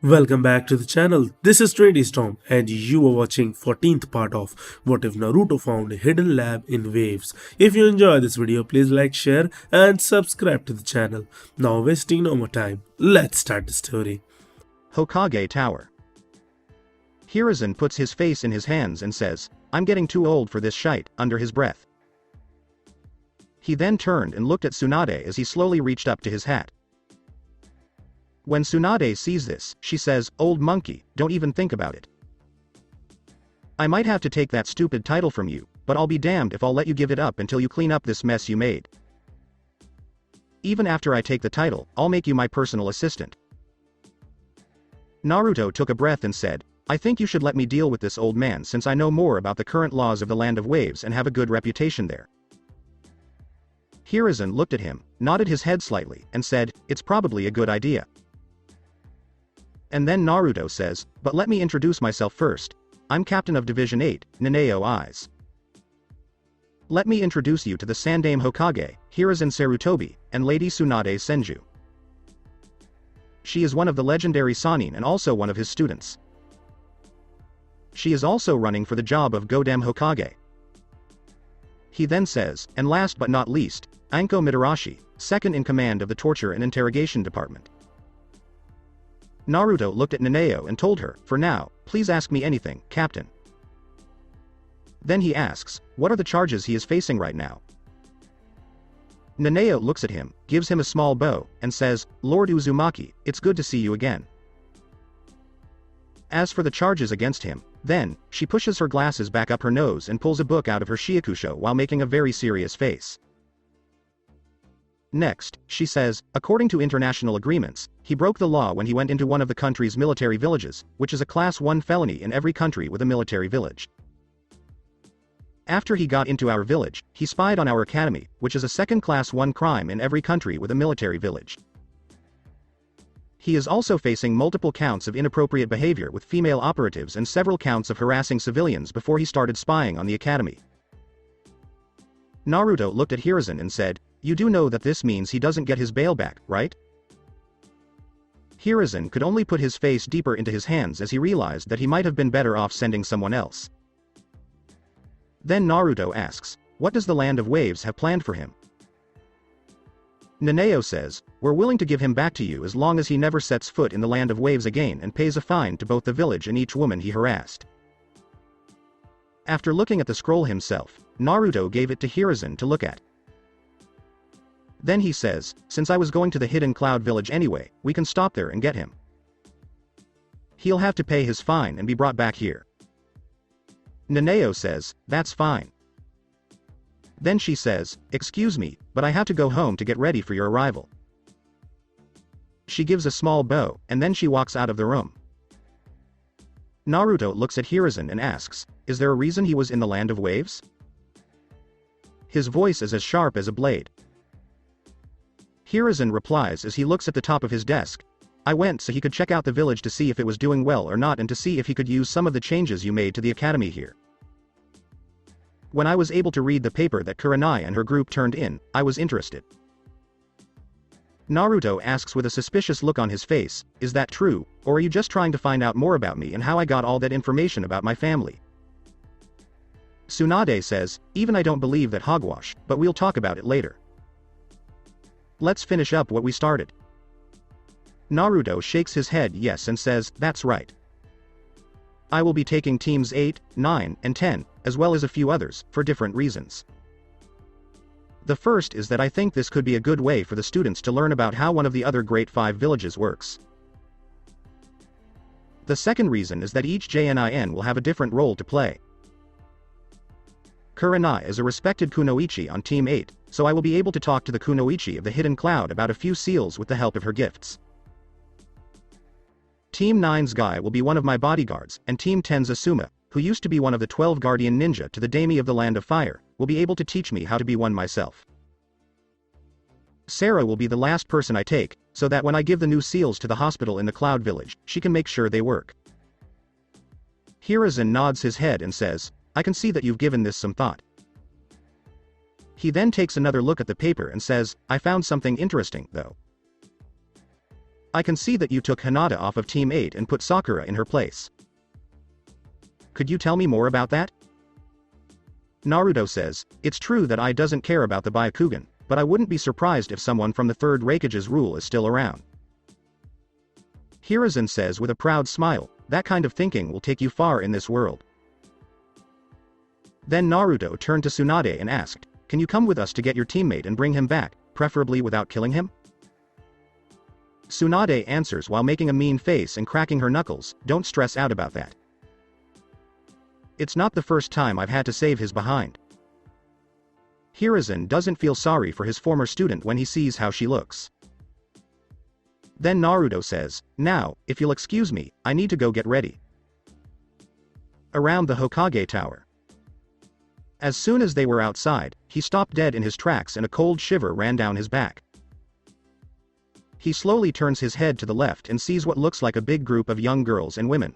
Welcome back to the channel. This is Trendy Storm and you are watching 14th part of What If Naruto Found a Hidden Lab in Waves. If you enjoy this video, please like, share and subscribe to the channel. Now wasting no more time, let's start the story. Hokage Tower. Hiruzen puts his face in his hands and says, "I'm getting too old for this shite," under his breath. He then turned and looked at Tsunade as he slowly reached up to his hat. When Tsunade sees this, she says, "Old monkey, don't even think about it. I might have to take that stupid title from you, but I'll be damned if I'll let you give it up until you clean up this mess you made. Even after I take the title, I'll make you my personal assistant." Naruto took a breath and said, "I think you should let me deal with this old man since I know more about the current laws of the Land of Waves and have a good reputation there." Hiruzen looked at him, nodded his head slightly, and said, "It's probably a good idea." And then Naruto says, "But let me introduce myself first. I'm Captain of Division 8, Naneo Eyes. Let me introduce you to the Sandaime Hokage, Hiruzen Sarutobi, and Lady Tsunade Senju. She is one of the legendary Sannin and also one of his students. She is also running for the job of Godem Hokage." He then says, "And last but not least, Anko Mitarashi, second in command of the Torture and Interrogation Department." Naruto looked at Naneo and told her, "For now, please ask me anything, Captain." Then he asks, what are the charges he is facing right now? Naneo looks at him, gives him a small bow, and says, "Lord Uzumaki, it's good to see you again." As for the charges against him, then, she pushes her glasses back up her nose and pulls a book out of her shiakusho while making a very serious face. Next, she says, according to international agreements, he broke the law when he went into one of the country's military villages, which is a Class 1 felony in every country with a military village. After he got into our village, he spied on our academy, which is a second Class 1 crime in every country with a military village. He is also facing multiple counts of inappropriate behavior with female operatives and several counts of harassing civilians before he started spying on the academy." Naruto looked at Hiruzen and said, "You do know that this means he doesn't get his bail back, right?" Hiruzen could only put his face deeper into his hands as he realized that he might have been better off sending someone else. Then Naruto asks, what does the Land of Waves have planned for him? Naneo says, "We're willing to give him back to you as long as he never sets foot in the Land of Waves again and pays a fine to both the village and each woman he harassed." After looking at the scroll himself, Naruto gave it to Hiruzen to look at. Then he says, "Since I was going to the Hidden Cloud Village anyway, we can stop there and get him. He'll have to pay his fine and be brought back here." Naneo says, "That's fine." Then she says, "Excuse me, but I have to go home to get ready for your arrival." She gives a small bow, and then she walks out of the room. Naruto looks at Hiruzen and asks, "Is there a reason he was in the Land of Waves?" His voice is as sharp as a blade. Hiruzen replies as he looks at the top of his desk, "I went so he could check out the village to see if it was doing well or not and to see if he could use some of the changes you made to the academy here. When I was able to read the paper that Kurenai and her group turned in, I was interested." Naruto asks with a suspicious look on his face, "Is that true, or are you just trying to find out more about me and how I got all that information about my family?" Tsunade says, "Even I don't believe that hogwash, but we'll talk about it later. Let's finish up what we started." Naruto shakes his head yes and says, "That's right. I will be taking teams 8, 9, and 10, as well as a few others, for different reasons. The first is that I think this could be a good way for the students to learn about how one of the other Great 5 villages works. The second reason is that each JNIN will have a different role to play. Kurenai is a respected kunoichi on Team 8, so I will be able to talk to the kunoichi of the Hidden Cloud about a few seals with the help of her gifts. Team 9's guy will be one of my bodyguards, and Team 10's Asuma, who used to be one of the 12 guardian ninja to the Daime of the Land of Fire, will be able to teach me how to be one myself. Sarah will be the last person I take, so that when I give the new seals to the hospital in the Cloud Village, she can make sure they work." Hiruzen nods his head and says, "I can see that you've given this some thought." He then takes another look at the paper and says, "I found something interesting, though." I can see that you took Hinata off of Team 8 and put Sakura in her place. Could you tell me more about that? Naruto says, it's true that I doesn't care about the Byakugan, but I wouldn't be surprised if someone from the 3rd Raikage's rule is still around. Hiruzen says with a proud smile, that kind of thinking will take you far in this world. Then Naruto turned to Tsunade and asked, can you come with us to get your teammate and bring him back, preferably without killing him? Tsunade answers while making a mean face and cracking her knuckles, don't stress out about that. It's not the first time I've had to save his behind. Hiruzen doesn't feel sorry for his former student when he sees how she looks. Then Naruto says, now, if you'll excuse me, I need to go get ready. Around the Hokage tower. As soon as they were outside, he stopped dead in his tracks and a cold shiver ran down his back. He slowly turns his head to the left and sees what looks like a big group of young girls and women.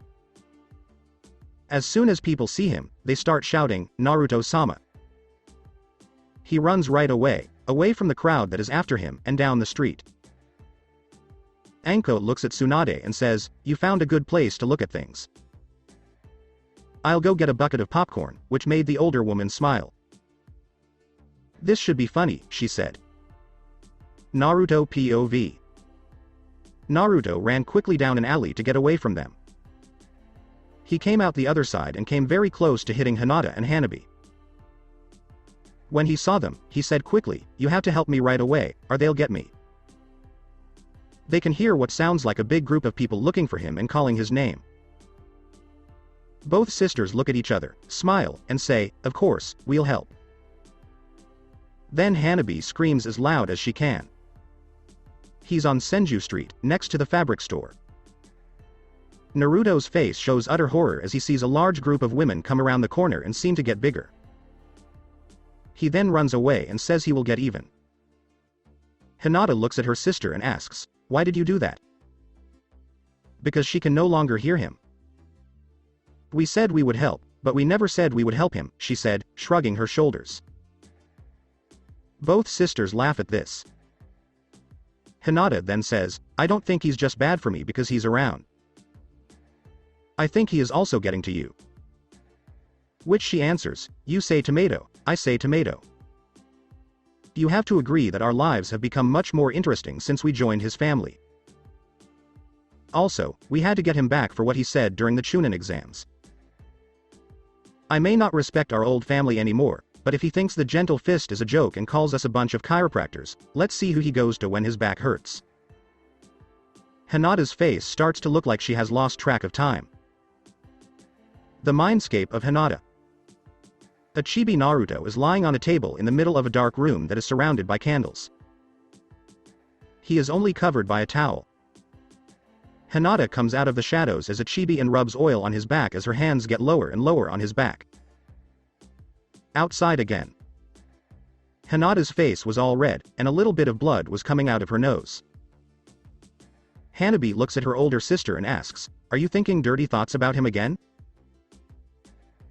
As soon as people see him, they start shouting, Naruto-sama. He runs right away from the crowd that is after him and down the street. Anko looks at Tsunade and says, you found a good place to look at things. I'll go get a bucket of popcorn, which made the older woman smile. This should be funny, she said. Naruto POV. Naruto ran quickly down an alley to get away from them. He came out the other side and came very close to hitting Hinata and Hanabi. When he saw them, he said quickly, you have to help me right away, or they'll get me. They can hear what sounds like a big group of people looking for him and calling his name. Both sisters look at each other, smile, and say, of course, we'll help. Then Hanabi screams as loud as she can. He's on Senju Street, next to the fabric store. Naruto's face shows utter horror as he sees a large group of women come around the corner and seem to get bigger. He then runs away and says he will get even. Hinata looks at her sister and asks, why did you do that? Because she can no longer hear him. We said we would help, but we never said we would help him, she said, shrugging her shoulders. Both sisters laugh at this. Hinata then says, I don't think he's just bad for me because he's around. I think he is also getting to you. Which she answers, you say tomato, I say tomato. You have to agree that our lives have become much more interesting since we joined his family. Also, we had to get him back for what he said during the Chunin exams. I may not respect our old family anymore, but if he thinks the gentle fist is a joke and calls us a bunch of chiropractors, let's see who he goes to when his back hurts. Hinata's face starts to look like she has lost track of time. The mindscape of Hinata. A chibi Naruto is lying on a table in the middle of a dark room that is surrounded by candles. He is only covered by a towel. Hinata comes out of the shadows as a chibi and rubs oil on his back as her hands get lower and lower on his back. Outside again. Hinata's face was all red, and a little bit of blood was coming out of her nose. Hanabi looks at her older sister and asks, are you thinking dirty thoughts about him again?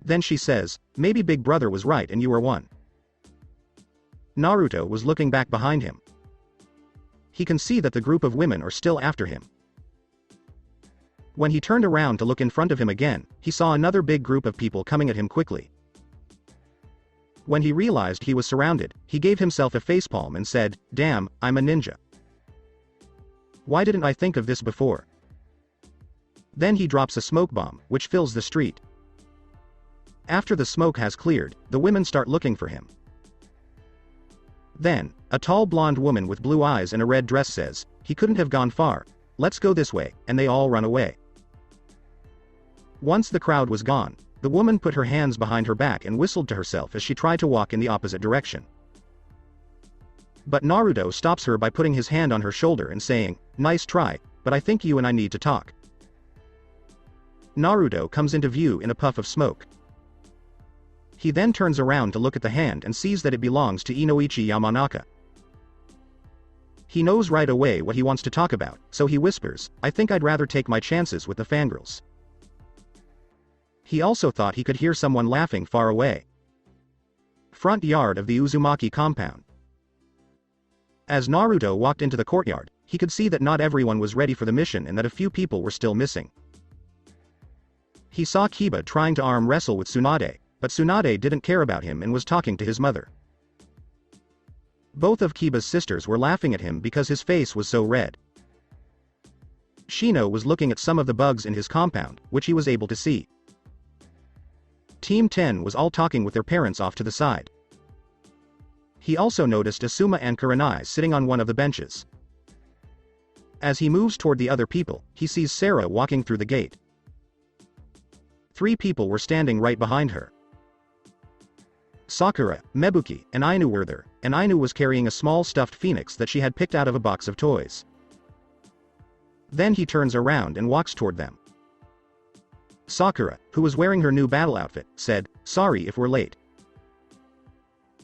Then she says, maybe Big Brother was right and you were one. Naruto was looking back behind him. He can see that the group of women are still after him. When he turned around to look in front of him again, he saw another big group of people coming at him quickly. When he realized he was surrounded, he gave himself a facepalm and said, damn, I'm a ninja. Why didn't I think of this before? Then he drops a smoke bomb, which fills the street. After the smoke has cleared, the women start looking for him. Then, a tall blonde woman with blue eyes and a red dress says, he couldn't have gone far, let's go this way, and they all run away. Once the crowd was gone, the woman put her hands behind her back and whistled to herself as she tried to walk in the opposite direction. But Naruto stops her by putting his hand on her shoulder and saying, nice try, but I think you and I need to talk. Naruto comes into view in a puff of smoke. He then turns around to look at the hand and sees that it belongs to Inoichi Yamanaka. He knows right away what he wants to talk about, so he whispers, I think I'd rather take my chances with the fangirls. He also thought he could hear someone laughing far away. Front yard of the Uzumaki compound. As Naruto walked into the courtyard, he could see that not everyone was ready for the mission and that a few people were still missing. He saw Kiba trying to arm wrestle with Tsunade, but Tsunade didn't care about him and was talking to his mother. Both of Kiba's sisters were laughing at him because his face was so red. Shino was looking at some of the bugs in his compound, which he was able to see. Team 10 was all talking with their parents off to the side. He also noticed Asuma and Kurenai sitting on one of the benches. As he moves toward the other people, he sees Sarah walking through the gate. 3 people were standing right behind her. Sakura, Mebuki, and Ainu were there, and Ainu was carrying a small stuffed phoenix that she had picked out of a box of toys. Then he turns around and walks toward them. Sakura, who was wearing her new battle outfit, said, "Sorry if we're late.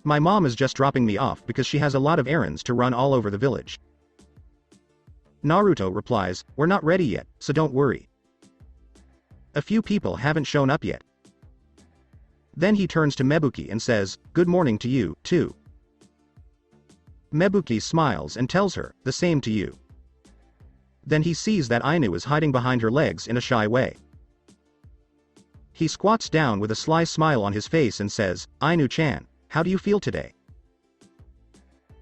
My mom is just dropping me off because she has a lot of errands to run all over the village." Naruto replies, "We're not ready yet, so don't worry. A few people haven't shown up yet." Then he turns to Mebuki and says, "Good morning to you, too." Mebuki smiles and tells her, "The same to you." Then he sees that Ainu is hiding behind her legs in a shy way. He squats down with a sly smile on his face and says, "Ainu-chan, how do you feel today?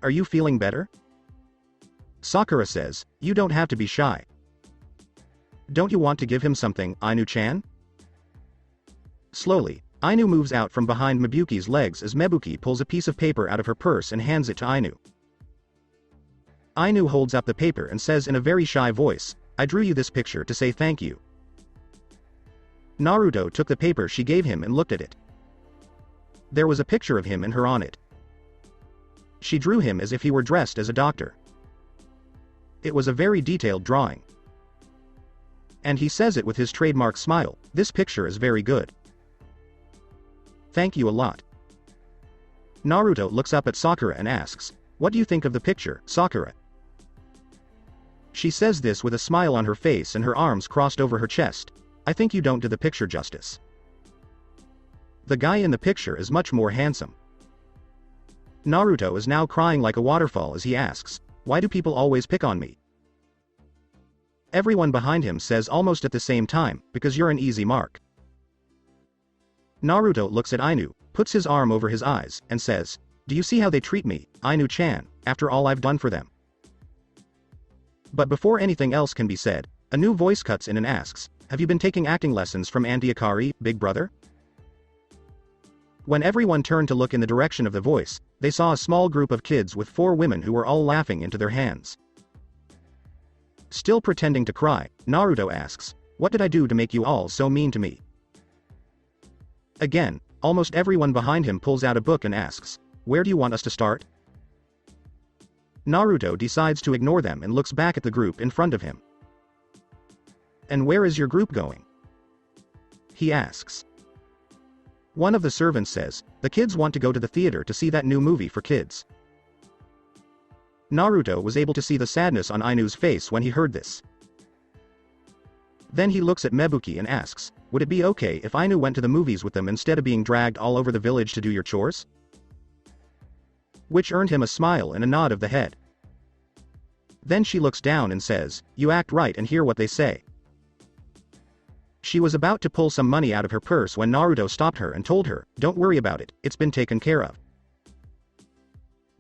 Are you feeling better?" Sakura says, "You don't have to be shy. Don't you want to give him something, Ainu-chan?" Slowly, Ainu moves out from behind Mebuki's legs as Mebuki pulls a piece of paper out of her purse and hands it to Ainu. Ainu holds up the paper and says in a very shy voice, "I drew you this picture to say thank you." Naruto took the paper she gave him and looked at it. There was a picture of him and her on it. She drew him as if he were dressed as a doctor. It was a very detailed drawing. And he says it with his trademark smile, "This picture is very good. Thank you a lot." Naruto looks up at Sakura and asks, "What do you think of the picture, Sakura?" She says this with a smile on her face and her arms crossed over her chest. "I think you don't do the picture justice. The guy in the picture is much more handsome." Naruto is now crying like a waterfall as he asks, "Why do people always pick on me?" Everyone behind him says almost at the same time, "Because you're an easy mark." Naruto looks at Ainu, puts his arm over his eyes, and says, "Do you see how they treat me, Ainu-chan, after all I've done for them?" But before anything else can be said, a new voice cuts in and asks, "Have you been taking acting lessons from Auntie Akari, big brother?" When everyone turned to look in the direction of the voice, they saw a small group of kids with 4 women who were all laughing into their hands. Still pretending to cry, Naruto asks, "What did I do to make you all so mean to me?" Again, almost everyone behind him pulls out a book and asks, "Where do you want us to start?" Naruto decides to ignore them and looks back at the group in front of him. "And where is your group going?" he asks. One of the servants says, "The kids want to go to the theater to see that new movie for kids." Naruto was able to see the sadness on Ainu's face when he heard this. Then he looks at Mebuki and asks, "Would it be okay if Ainu went to the movies with them instead of being dragged all over the village to do your chores?" Which earned him a smile and a nod of the head. Then she looks down and says, "You act right and hear what they say." She was about to pull some money out of her purse when Naruto stopped her and told her, "Don't worry about it, it's been taken care of."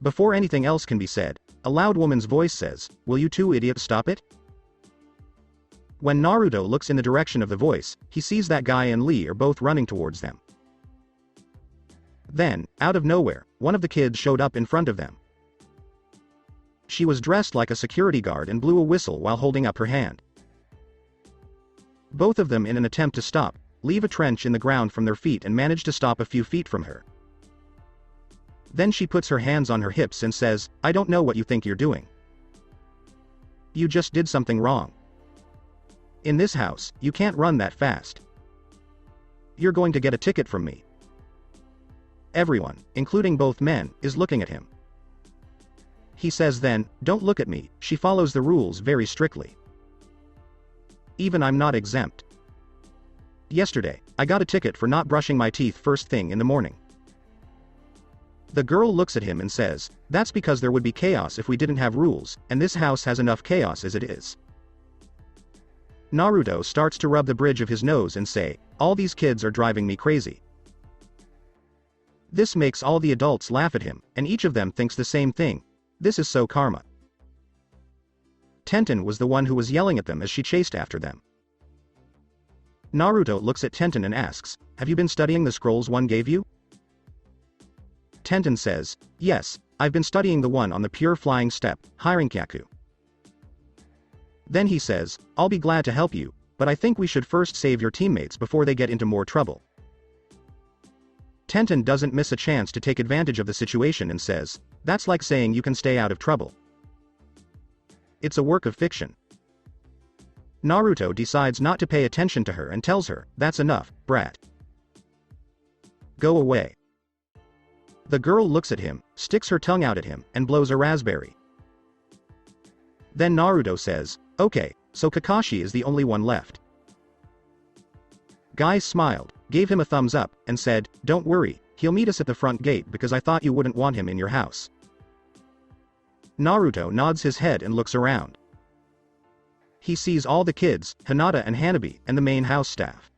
Before anything else can be said, a loud woman's voice says, "Will you two idiots stop it?" When Naruto looks in the direction of the voice, he sees that Guy and Lee are both running towards them. Then, out of nowhere, one of the kids showed up in front of them. She was dressed like a security guard and blew a whistle while holding up her hand. Both of them, in an attempt to stop, leave a trench in the ground from their feet and manage to stop a few feet from her. Then she puts her hands on her hips and says, "I don't know what you think you're doing. You just did something wrong. In this house, you can't run that fast. You're going to get a ticket from me." Everyone, including both men, is looking at him. He says then, "Don't look at me, she follows the rules very strictly. Even I'm not exempt. Yesterday, I got a ticket for not brushing my teeth first thing in the morning. The girl looks at him and says, "That's because there would be chaos if we didn't have rules, and this house has enough chaos as it is." Naruto starts to rub the bridge of his nose and say, "All these kids are driving me crazy." This makes all the adults laugh at him, and each of them thinks the same thing. This is so karma. Tenten was the one who was yelling at them as she chased after them. Naruto looks at Tenten and asks, "Have you been studying the scrolls one gave you?" Tenten says, "Yes, I've been studying the one on the pure flying step, hiring Kaku." Then he says, "I'll be glad to help you, but I think we should first save your teammates before they get into more trouble." Tenten doesn't miss a chance to take advantage of the situation and says, "That's like saying you can stay out of trouble." It's a work of fiction. Naruto decides not to pay attention to her and tells her, "That's enough, brat. Go away." The girl looks at him, sticks her tongue out at him, and blows a raspberry. Then Naruto says, "Okay, so Kakashi is the only one left." Guy smiled, gave him a thumbs up, and said, "Don't worry, he'll meet us at the front gate because I thought you wouldn't want him in your house." Naruto nods his head and looks around. He sees all the kids, Hinata and Hanabi, and the main house staff.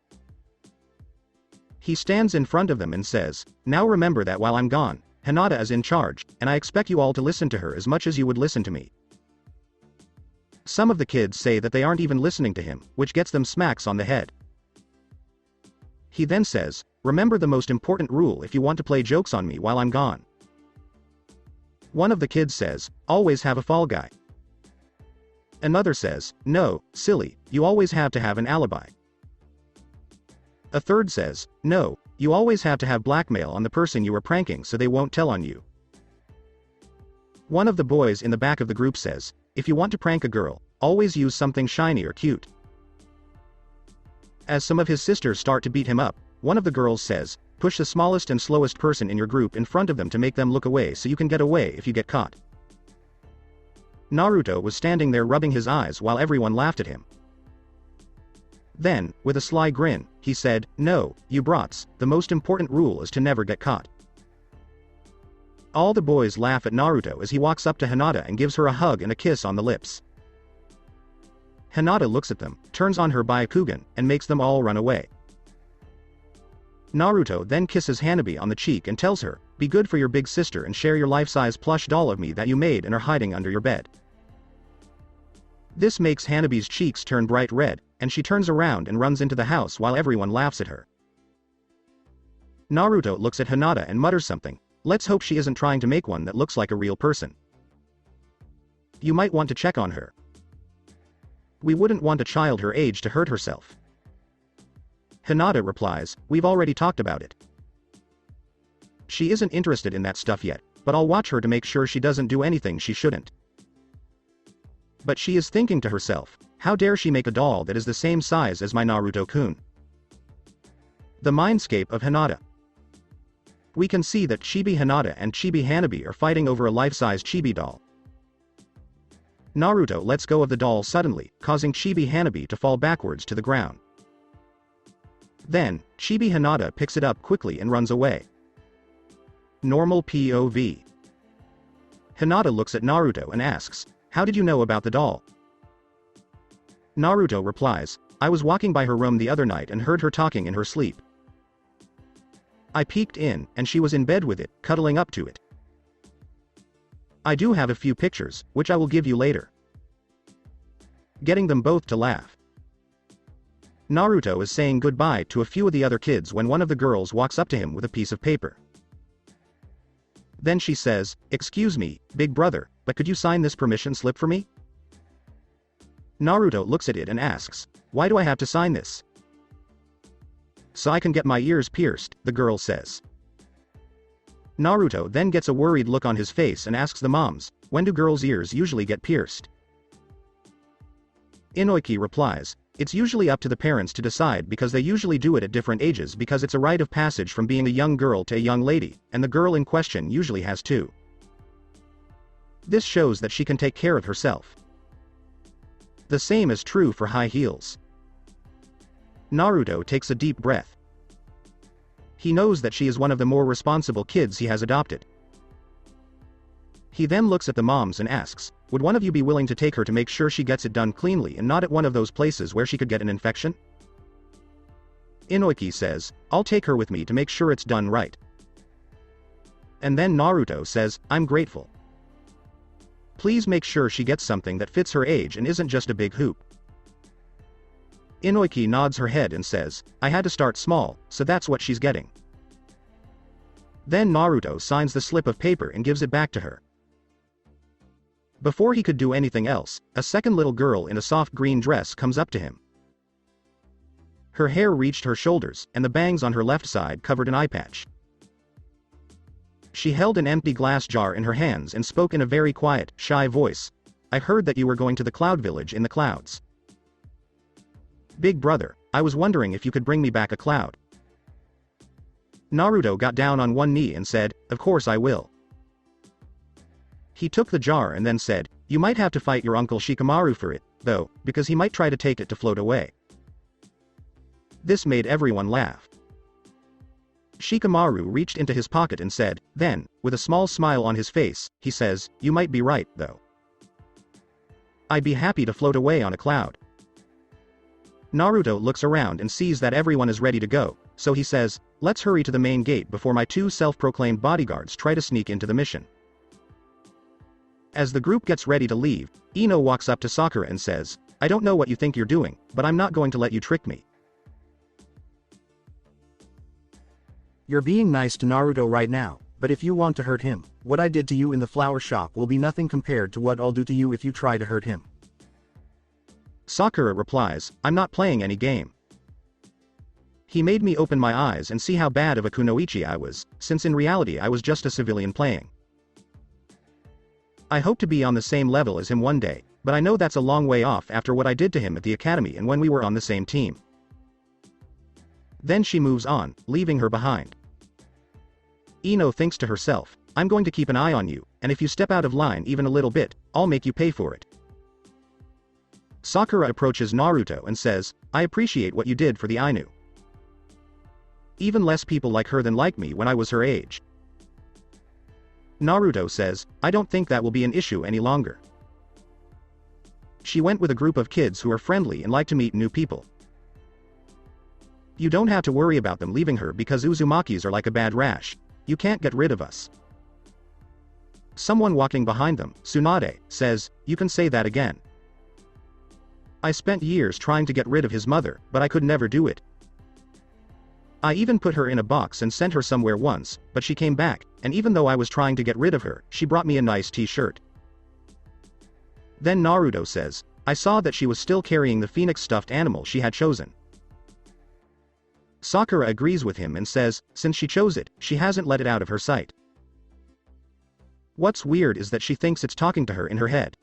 He stands in front of them and says, "Now remember that while I'm gone, Hinata is in charge, and I expect you all to listen to her as much as you would listen to me." Some of the kids say that they aren't even listening to him, which gets them smacks on the head. He then says, "Remember the most important rule if you want to play jokes on me while I'm gone." One of the kids says, "Always have a fall guy." Another says, "No, silly, you always have to have an alibi." A third says, "No, you always have to have blackmail on the person you were pranking so they won't tell on you." One of the boys in the back of the group says, "If you want to prank a girl, always use something shiny or cute." As some of his sisters start to beat him up, one of the girls says, "Push the smallest and slowest person in your group in front of them to make them look away so you can get away if you get caught." Naruto was standing there rubbing his eyes while everyone laughed at him. Then, with a sly grin, he said, "No, you brats, the most important rule is to never get caught." All the boys laugh at Naruto as he walks up to Hinata and gives her a hug and a kiss on the lips. Hinata looks at them, turns on her Byakugan, and makes them all run away. Naruto then kisses Hanabi on the cheek and tells her, "Be good for your big sister and share your life-size plush doll of me that you made and are hiding under your bed." This makes Hanabi's cheeks turn bright red, and she turns around and runs into the house while everyone laughs at her. Naruto looks at Hinata and mutters something, "Let's hope she isn't trying to make one that looks like a real person. You might want to check on her. We wouldn't want a child her age to hurt herself." Hinata replies, "We've already talked about it. She isn't interested in that stuff yet, but I'll watch her to make sure she doesn't do anything she shouldn't." But she is thinking to herself, "How dare she make a doll that is the same size as my Naruto-kun?" The mindscape of Hinata. We can see that Chibi Hinata and Chibi Hanabi are fighting over a life-size Chibi doll. Naruto lets go of the doll suddenly, causing Chibi Hanabi to fall backwards to the ground. Then, Chibi Hinata picks it up quickly and runs away. Normal POV. Hinata looks at Naruto and asks, "How did you know about the doll?" Naruto replies, "I was walking by her room the other night and heard her talking in her sleep. I peeked in, and she was in bed with it, cuddling up to it. I do have a few pictures, which I will give you later." Getting them both to laugh. Naruto is saying goodbye to a few of the other kids when one of the girls walks up to him with a piece of paper. Then she says, "Excuse me, big brother, but could you sign this permission slip for me?" Naruto looks at it and asks, "Why do I have to sign this?" "So I can get my ears pierced," the girl says. Naruto then gets a worried look on his face and asks the moms, "When do girls' ears usually get pierced?" Inoiki replies, "It's usually up to the parents to decide because they usually do it at different ages because it's a rite of passage from being a young girl to a young lady, and the girl in question usually has two. This shows that she can take care of herself. The same is true for high heels." Naruto takes a deep breath. He knows that she is one of the more responsible kids he has adopted. He then looks at the moms and asks, would one of you be willing to take her to make sure she gets it done cleanly and not at one of those places where she could get an infection? Inoki says, I'll take her with me to make sure it's done right. And then Naruto says, I'm grateful. Please make sure she gets something that fits her age and isn't just a big hoop. Inoki nods her head and says, I had to start small, so that's what she's getting. Then Naruto signs the slip of paper and gives it back to her. Before he could do anything else, a second little girl in a soft green dress comes up to him. Her hair reached her shoulders, and the bangs on her left side covered an eye patch. She held an empty glass jar in her hands and spoke in a very quiet, shy voice. I heard that you were going to the Cloud Village in the clouds. Big brother, I was wondering if you could bring me back a cloud. Naruto got down on one knee and said, of course I will. He took the jar and then said, you might have to fight your uncle Shikamaru for it, though, because he might try to take it to float away. This made everyone laugh. Shikamaru reached into his pocket and said, then, with a small smile on his face, he says, you might be right, though. I'd be happy to float away on a cloud. Naruto looks around and sees that everyone is ready to go, so he says, let's hurry to the main gate before my two self-proclaimed bodyguards try to sneak into the mission. As the group gets ready to leave, Ino walks up to Sakura and says, I don't know what you think you're doing, but I'm not going to let you trick me. You're being nice to Naruto right now, but if you want to hurt him, what I did to you in the flower shop will be nothing compared to what I'll do to you if you try to hurt him. Sakura replies, I'm not playing any game. He made me open my eyes and see how bad of a kunoichi I was, since in reality I was just a civilian playing. I hope to be on the same level as him one day, but I know that's a long way off after what I did to him at the academy and when we were on the same team. Then she moves on, leaving her behind. Ino thinks to herself, I'm going to keep an eye on you, and if you step out of line even a little bit, I'll make you pay for it. Sakura approaches Naruto and says, I appreciate what you did for the Ainu. Even less people like her than like me when I was her age. Naruto says, I don't think that will be an issue any longer. She went with a group of kids who are friendly and like to meet new people. You don't have to worry about them leaving her because Uzumakis are like a bad rash. You can't get rid of us. Someone walking behind them, Tsunade, says, you can say that again. I spent years trying to get rid of his mother, but I could never do it. I even put her in a box and sent her somewhere once, but she came back, and even though I was trying to get rid of her, she brought me a nice t-shirt. Then Naruto says, I saw that she was still carrying the phoenix stuffed animal she had chosen. Sakura agrees with him and says, since she chose it, she hasn't let it out of her sight. What's weird is that she thinks it's talking to her in her head.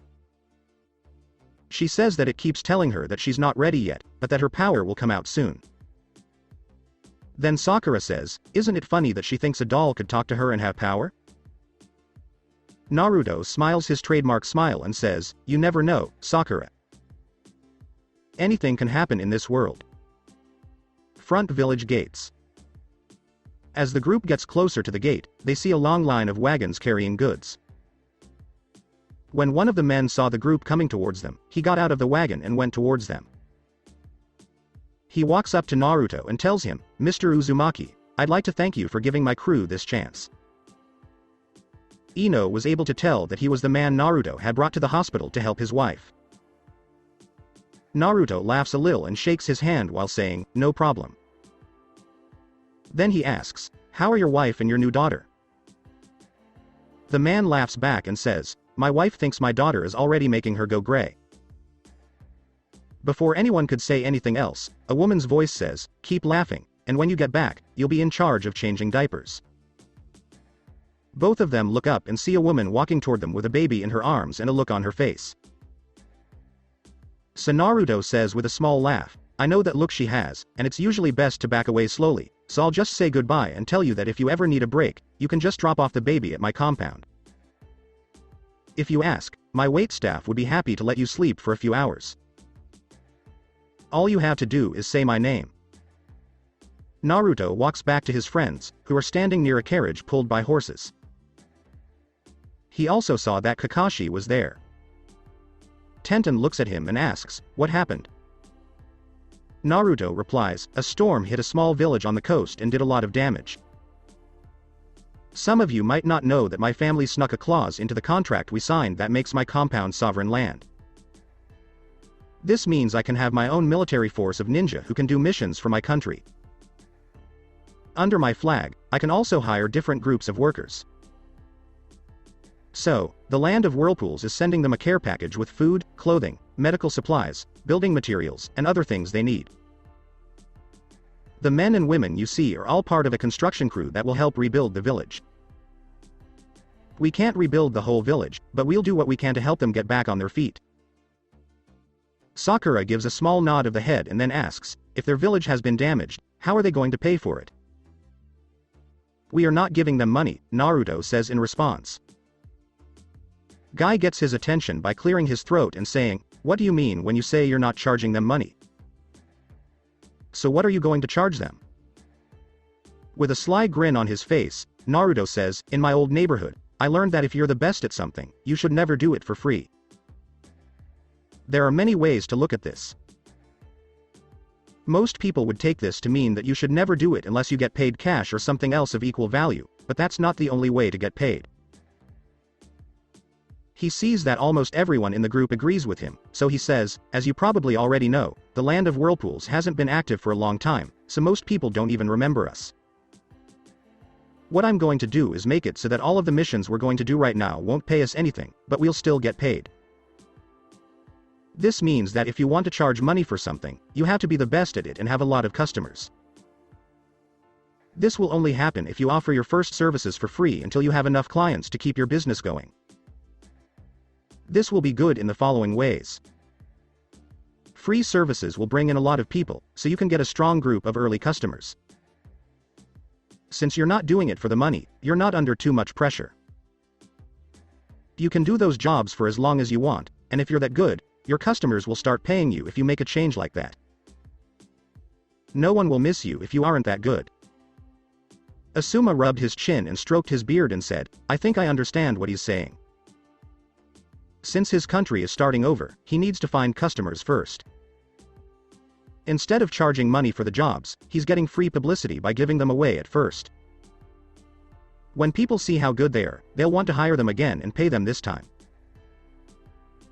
She says that it keeps telling her that she's not ready yet, but that her power will come out soon. Then Sakura says, isn't it funny that she thinks a doll could talk to her and have power? Naruto smiles his trademark smile and says, you never know, Sakura. Anything can happen in this world. Front village gates. As the group gets closer to the gate, they see a long line of wagons carrying goods. When one of the men saw the group coming towards them, he got out of the wagon and went towards them. He walks up to Naruto and tells him, Mr. Uzumaki, I'd like to thank you for giving my crew this chance. Ino was able to tell that he was the man Naruto had brought to the hospital to help his wife. Naruto laughs a little and shakes his hand while saying, no problem. Then he asks, how are your wife and your new daughter? The man laughs back and says, my wife thinks my daughter is already making her go gray. Before anyone could say anything else, a woman's voice says, keep laughing, and when you get back, you'll be in charge of changing diapers. Both of them look up and see a woman walking toward them with a baby in her arms and a look on her face. So Naruto says with a small laugh, I know that look she has, and it's usually best to back away slowly, so I'll just say goodbye and tell you that if you ever need a break, you can just drop off the baby at my compound. If you ask, my waitstaff would be happy to let you sleep for a few hours. All you have to do is say my name. Naruto walks back to his friends, who are standing near a carriage pulled by horses. He also saw that Kakashi was there. Tenten looks at him and asks, "What happened?" Naruto replies, "A storm hit a small village on the coast and did a lot of damage. Some of you might not know that my family snuck a clause into the contract we signed that makes my compound sovereign land. This means I can have my own military force of ninja who can do missions for my country. Under my flag, I can also hire different groups of workers. So, the Land of Whirlpools is sending them a care package with food, clothing, medical supplies, building materials, and other things they need. The men and women you see are all part of a construction crew that will help rebuild the village. We can't rebuild the whole village, but we'll do what we can to help them get back on their feet." Sakura gives a small nod of the head and then asks, "If their village has been damaged, how are they going to pay for it?" "We are not giving them money," Naruto says in response. Guy gets his attention by clearing his throat and saying, "What do you mean when you say you're not charging them money? So what are you going to charge them?" With a sly grin on his face, Naruto says, "In my old neighborhood, I learned that if you're the best at something, you should never do it for free. There are many ways to look at this. Most people would take this to mean that you should never do it unless you get paid cash or something else of equal value, but that's not the only way to get paid." He sees that almost everyone in the group agrees with him, so he says, "As you probably already know, the Land of Whirlpools hasn't been active for a long time, so most people don't even remember us. What I'm going to do is make it so that all of the missions we're going to do right now won't pay us anything, but we'll still get paid. This means that if you want to charge money for something, you have to be the best at it and have a lot of customers. This will only happen if you offer your first services for free until you have enough clients to keep your business going. This will be good in the following ways. Free services will bring in a lot of people, so you can get a strong group of early customers. Since you're not doing it for the money, you're not under too much pressure. You can do those jobs for as long as you want, and if you're that good, your customers will start paying you if you make a change like that. No one will miss you if you aren't that good." Asuma rubbed his chin and stroked his beard and said, "I think I understand what he's saying. Since his country is starting over, he needs to find customers first. Instead of charging money for the jobs, he's getting free publicity by giving them away at first. When people see how good they are, they'll want to hire them again and pay them this time."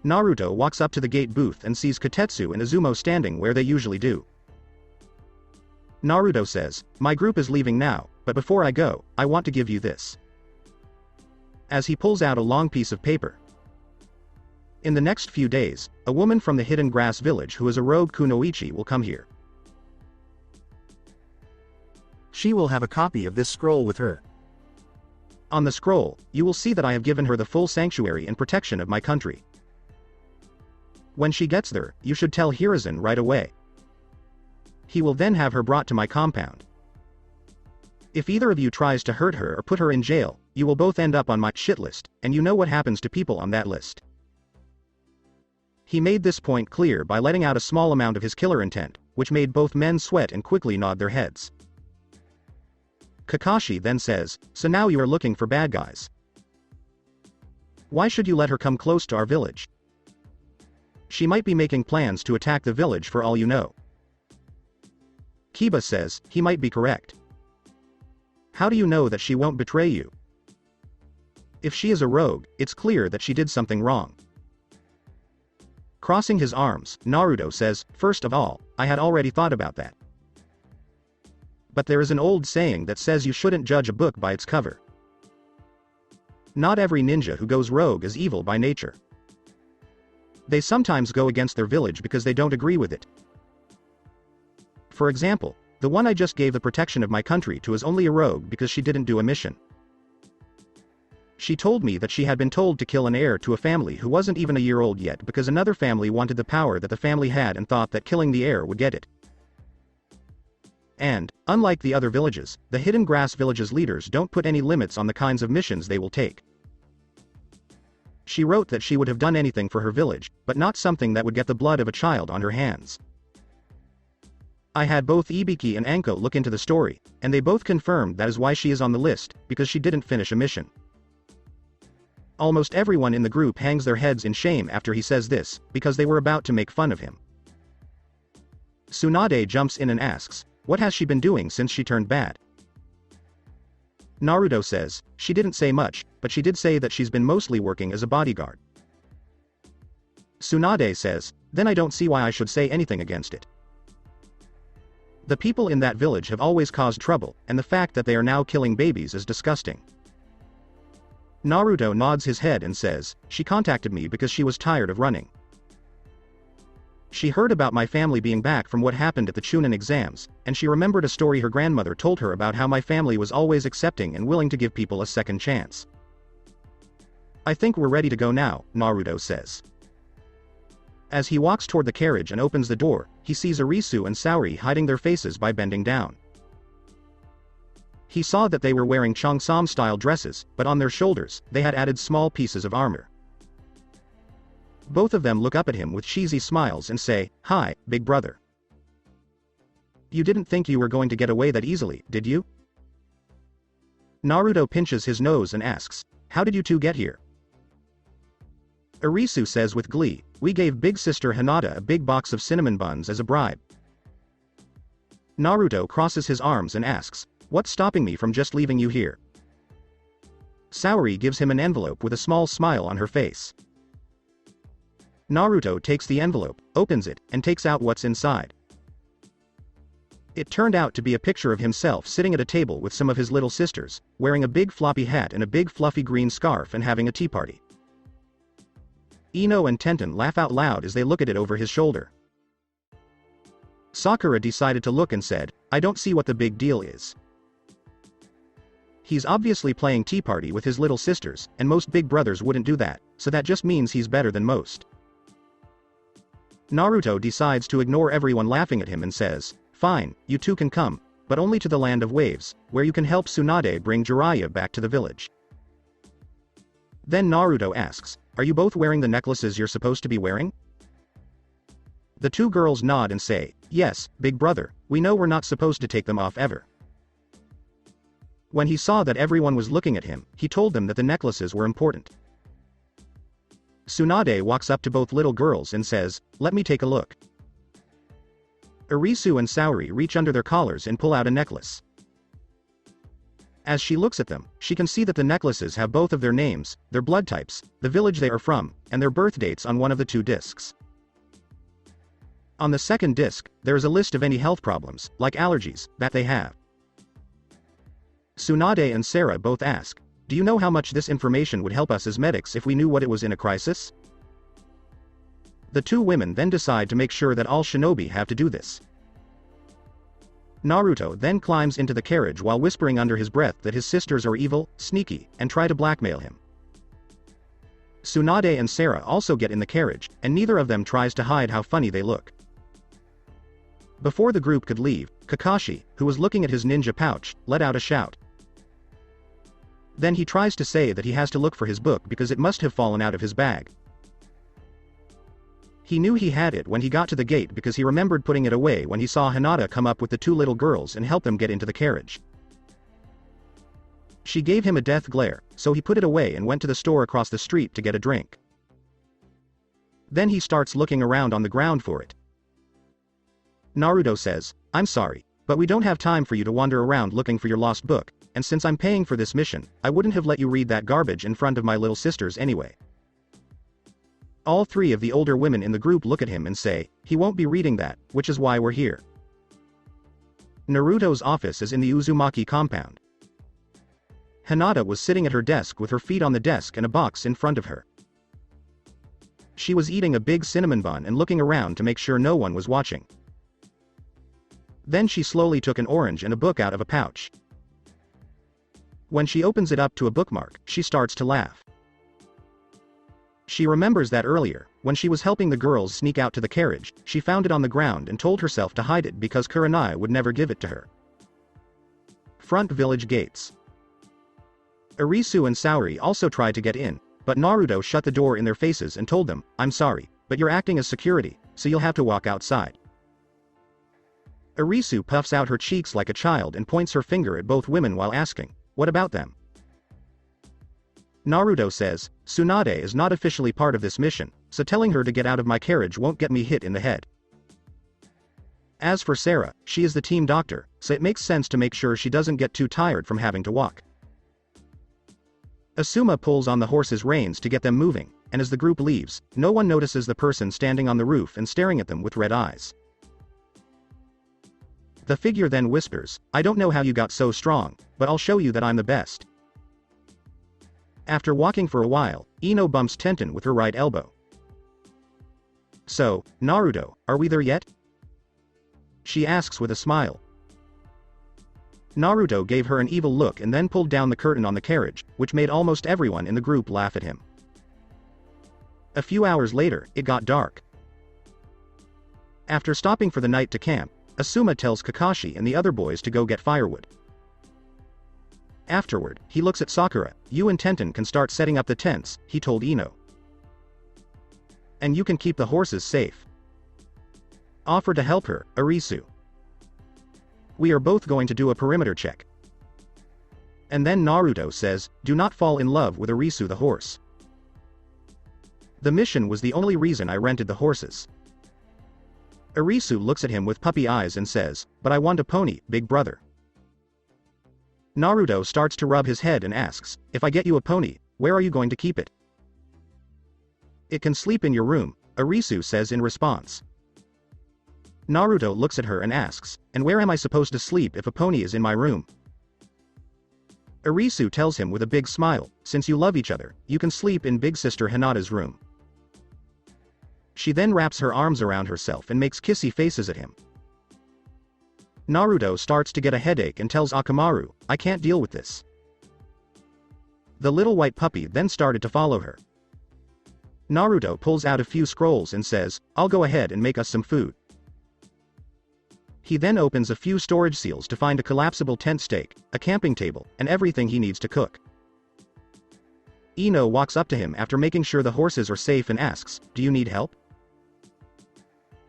Naruto walks up to the gate booth and sees Kotetsu and Izumo standing where they usually do. Naruto says, "My group is leaving now, but before I go, I want to give you this." As he pulls out a long piece of paper. "In the next few days, a woman from the Hidden Grass Village who is a rogue kunoichi will come here. She will have a copy of this scroll with her. On the scroll, you will see that I have given her the full sanctuary and protection of my country. When she gets there, you should tell Hiruzen right away. He will then have her brought to my compound. If either of you tries to hurt her or put her in jail, you will both end up on my shit list, and you know what happens to people on that list." He made this point clear by letting out a small amount of his killer intent, which made both men sweat and quickly nod their heads. Kakashi then says, "So now you are looking for bad guys. Why should you let her come close to our village? She might be making plans to attack the village for all you know." Kiba says, "He might be correct. How do you know that she won't betray you? If she is a rogue, it's clear that she did something wrong." Crossing his arms, Naruto says, "First of all, I had already thought about that. But there is an old saying that says you shouldn't judge a book by its cover. Not every ninja who goes rogue is evil by nature. They sometimes go against their village because they don't agree with it. For example, the one I just gave the protection of my country to is only a rogue because she didn't do a mission. She told me that she had been told to kill an heir to a family who wasn't even a year old yet because another family wanted the power that the family had and thought that killing the heir would get it. And, unlike the other villages, the Hidden Grass Village's leaders don't put any limits on the kinds of missions they will take. She wrote that she would have done anything for her village, but not something that would get the blood of a child on her hands. I had both Ibiki and Anko look into the story, and they both confirmed that is why she is on the list, because she didn't finish a mission. Almost everyone in the group hangs their heads in shame after he says this, because they were about to make fun of him. Tsunade jumps in and asks, what has she been doing since she turned bad? Naruto says, she didn't say much, but she did say that she's been mostly working as a bodyguard. Tsunade says, then I don't see why I should say anything against it. The people in that village have always caused trouble, and the fact that they are now killing babies is disgusting. Naruto nods his head and says, she contacted me because she was tired of running. She heard about my family being back from what happened at the Chunin exams, and she remembered a story her grandmother told her about how my family was always accepting and willing to give people a second chance. I think we're ready to go now, Naruto says. As he walks toward the carriage and opens the door, he sees Arisu and Saori hiding their faces by bending down. He saw that they were wearing Cheongsam-style dresses, but on their shoulders, they had added small pieces of armor. Both of them look up at him with cheesy smiles and say, hi, big brother. You didn't think you were going to get away that easily, did you? Naruto pinches his nose and asks, how did you two get here? Arisu says with glee, we gave big sister Hinata a big box of cinnamon buns as a bribe. Naruto crosses his arms and asks, what's stopping me from just leaving you here? Saori gives him an envelope with a small smile on her face. Naruto takes the envelope, opens it, and takes out what's inside. It turned out to be a picture of himself sitting at a table with some of his little sisters, wearing a big floppy hat and a big fluffy green scarf and having a tea party. Ino and Tenten laugh out loud as they look at it over his shoulder. Sakura decided to look and said, I don't see what the big deal is. He's obviously playing tea party with his little sisters, and most big brothers wouldn't do that, so that just means he's better than most. Naruto decides to ignore everyone laughing at him and says, fine, you two can come, but only to the land of waves, where you can help Tsunade bring Jiraiya back to the village. Then Naruto asks, are you both wearing the necklaces you're supposed to be wearing? The two girls nod and say, yes, big brother, we know we're not supposed to take them off ever. When he saw that everyone was looking at him, he told them that the necklaces were important. Tsunade walks up to both little girls and says, let me take a look. Arisu and Saori reach under their collars and pull out a necklace. As she looks at them, she can see that the necklaces have both of their names, their blood types, the village they are from, and their birth dates on one of the two discs. On the second disc, there is a list of any health problems, like allergies, that they have. Tsunade and Sarah both ask, do you know how much this information would help us as medics if we knew what it was in a crisis? The two women then decide to make sure that all shinobi have to do this. Naruto then climbs into the carriage while whispering under his breath that his sisters are evil, sneaky, and try to blackmail him. Tsunade and Sarah also get in the carriage, and neither of them tries to hide how funny they look. Before the group could leave, Kakashi, who was looking at his ninja pouch, let out a shout. Then he tries to say that he has to look for his book because it must have fallen out of his bag. He knew he had it when he got to the gate because he remembered putting it away when he saw Hinata come up with the two little girls and help them get into the carriage. She gave him a death glare, so he put it away and went to the store across the street to get a drink. Then he starts looking around on the ground for it. Naruto says, I'm sorry, but we don't have time for you to wander around looking for your lost book, and since I'm paying for this mission, I wouldn't have let you read that garbage in front of my little sisters anyway. All three of the older women in the group look at him and say, he won't be reading that, which is why we're here. Naruto's office is in the Uzumaki compound. Hinata was sitting at her desk with her feet on the desk and a box in front of her. She was eating a big cinnamon bun and looking around to make sure no one was watching. Then she slowly took an orange and a book out of a pouch. When she opens it up to a bookmark, she starts to laugh. She remembers that earlier, when she was helping the girls sneak out to the carriage, she found it on the ground and told herself to hide it because Kurenai would never give it to her. Front village gates. Arisu and Saori also tried to get in, but Naruto shut the door in their faces and told them, I'm sorry, but you're acting as security, so you'll have to walk outside. Arisu puffs out her cheeks like a child and points her finger at both women while asking, what about them? Naruto says, Tsunade is not officially part of this mission, so telling her to get out of my carriage won't get me hit in the head. As for Sarah, she is the team doctor, so it makes sense to make sure she doesn't get too tired from having to walk. Asuma pulls on the horse's reins to get them moving, and as the group leaves, no one notices the person standing on the roof and staring at them with red eyes. The figure then whispers, I don't know how you got so strong, but I'll show you that I'm the best. After walking for a while, Ino bumps Tenten with her right elbow. So, Naruto, are we there yet? She asks with a smile. Naruto gave her an evil look and then pulled down the curtain on the carriage, which made almost everyone in the group laugh at him. A few hours later, it got dark. After stopping for the night to camp, Asuma tells Kakashi and the other boys to go get firewood. Afterward, he looks at Sakura. You and Tenten can start setting up the tents, he told Ino. And you can keep the horses safe. Offer to help her, Arisu. We are both going to do a perimeter check. And then Naruto says, do not fall in love with Arisu the horse. The mission was the only reason I rented the horses. Arisu looks at him with puppy eyes and says, but I want a pony, big brother. Naruto starts to rub his head and asks, if I get you a pony, where are you going to keep it? It can sleep in your room, Arisu says in response. Naruto looks at her and asks, and where am I supposed to sleep if a pony is in my room? Arisu tells him with a big smile, since you love each other, you can sleep in big sister Hinata's room. She then wraps her arms around herself and makes kissy faces at him. Naruto starts to get a headache and tells Akamaru, I can't deal with this. The little white puppy then started to follow her. Naruto pulls out a few scrolls and says, I'll go ahead and make us some food. He then opens a few storage seals to find a collapsible tent stake, a camping table, and everything he needs to cook. Ino walks up to him after making sure the horses are safe and asks, do you need help?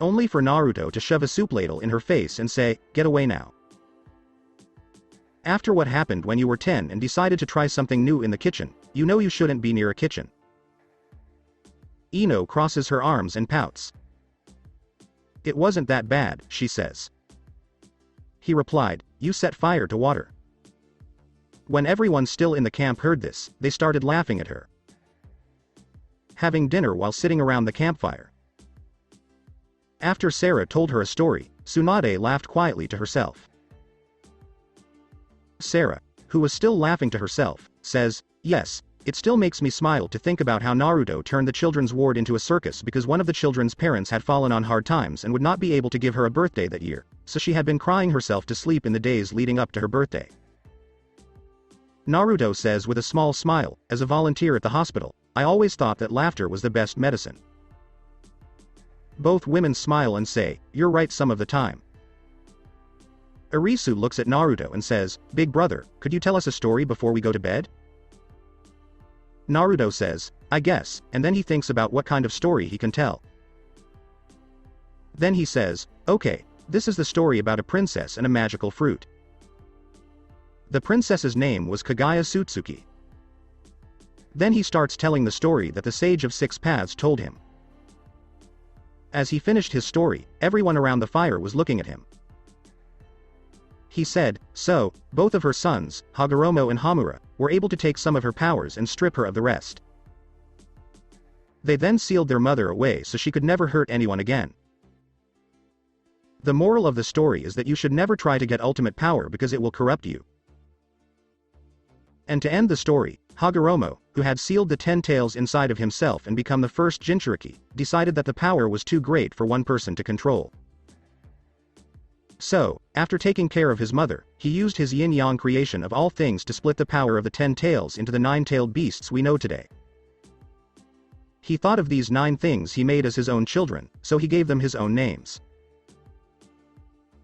Only for Naruto to shove a soup ladle in her face and say, get away now. After what happened when you were 10 and decided to try something new in the kitchen, you know you shouldn't be near a kitchen. Ino crosses her arms and pouts. It wasn't that bad, she says. He replied, you set fire to water. When everyone still in the camp heard this, they started laughing at her. Having dinner while sitting around the campfire. After Sarah told her a story, Tsunade laughed quietly to herself. Sarah, who was still laughing to herself, says, yes, it still makes me smile to think about how Naruto turned the children's ward into a circus because one of the children's parents had fallen on hard times and would not be able to give her a birthday that year, so she had been crying herself to sleep in the days leading up to her birthday. Naruto says with a small smile, as a volunteer at the hospital, I always thought that laughter was the best medicine. Both women smile and say, you're right some of the time. Arisu looks at Naruto and says, big brother, could you tell us a story before we go to bed? Naruto says, I guess, and then he thinks about what kind of story he can tell. Then he says, okay, this is the story about a princess and a magical fruit. The princess's name was Kaguya Tsutsuki. Then he starts telling the story that the Sage of Six Paths told him. As he finished his story, everyone around the fire was looking at him. He said, so, both of her sons, Hagoromo and Hamura, were able to take some of her powers and strip her of the rest. They then sealed their mother away so she could never hurt anyone again. The moral of the story is that you should never try to get ultimate power because it will corrupt you. And to end the story, Hagoromo, who had sealed the 10 tails inside of himself and become the first Jinchuriki, decided that the power was too great for one person to control. So, after taking care of his mother, he used his yin-yang creation of all things to split the power of the 10 tails into the 9-tailed beasts we know today. He thought of these 9 things he made as his own children, so he gave them his own names.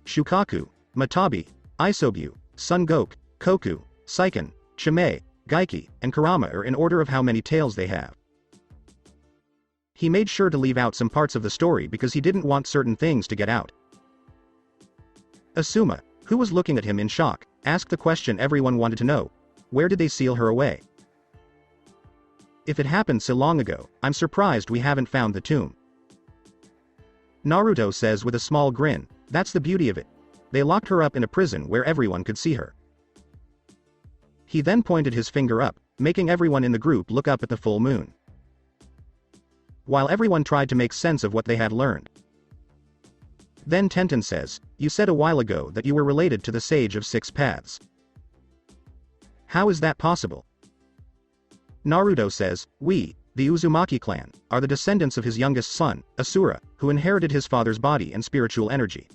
Shukaku, Matabi, Isobu, Sungok, Koku, Seiken, Chimei, Gaiki, and Kurama are in order of how many tails they have. He made sure to leave out some parts of the story because he didn't want certain things to get out. Asuma, who was looking at him in shock, asked the question everyone wanted to know, where did they seal her away? If it happened so long ago, I'm surprised we haven't found the tomb. Naruto says with a small grin, that's the beauty of it. They locked her up in a prison where everyone could see her. He then pointed his finger up, making everyone in the group look up at the full moon. While everyone tried to make sense of what they had learned. Then Tenten says, you said a while ago that you were related to the Sage of Six Paths. How is that possible? Naruto says, we, the Uzumaki clan, are the descendants of his youngest son, Asura, who inherited his father's body and spiritual energy.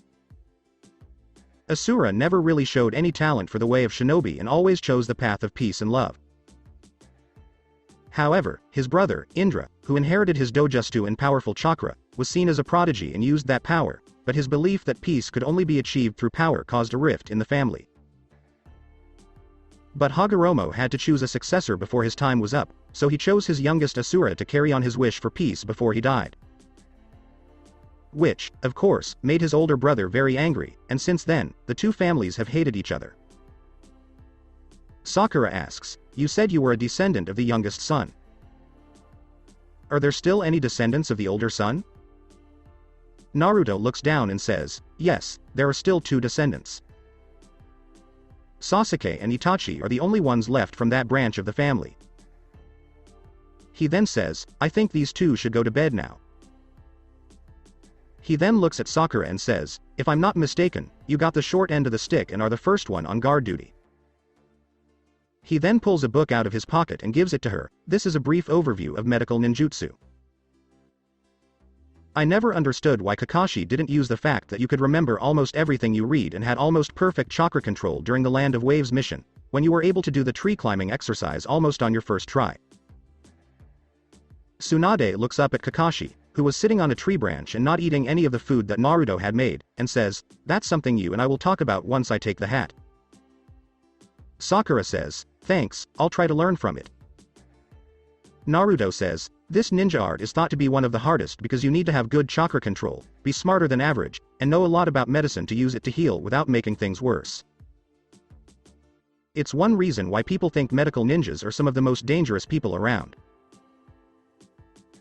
Asura never really showed any talent for the way of shinobi and always chose the path of peace and love. However, his brother, Indra, who inherited his dojutsu and powerful chakra, was seen as a prodigy and used that power, but his belief that peace could only be achieved through power caused a rift in the family. But Hagoromo had to choose a successor before his time was up, so he chose his youngest Asura to carry on his wish for peace before he died. Which, of course, made his older brother very angry, and since then, the two families have hated each other. Sakura asks, you said you were a descendant of the youngest son. Are there still any descendants of the older son? Naruto looks down and says, yes, there are still two descendants. Sasuke and Itachi are the only ones left from that branch of the family. He then says, I think these two should go to bed now. He then looks at Sakura and says, if I'm not mistaken, you got the short end of the stick and are the first one on guard duty. He then pulls a book out of his pocket and gives it to her. This is a brief overview of medical ninjutsu. I never understood why Kakashi didn't use the fact that you could remember almost everything you read and had almost perfect chakra control during the Land of Waves mission, when you were able to do the tree climbing exercise almost on your first try. Tsunade looks up at Kakashi, who was sitting on a tree branch and not eating any of the food that Naruto had made, and says, that's something you and I will talk about once I take the hat. Sakura says, thanks, I'll try to learn from it. Naruto says, this ninja art is thought to be one of the hardest because you need to have good chakra control, be smarter than average, and know a lot about medicine to use it to heal without making things worse. It's one reason why people think medical ninjas are some of the most dangerous people around.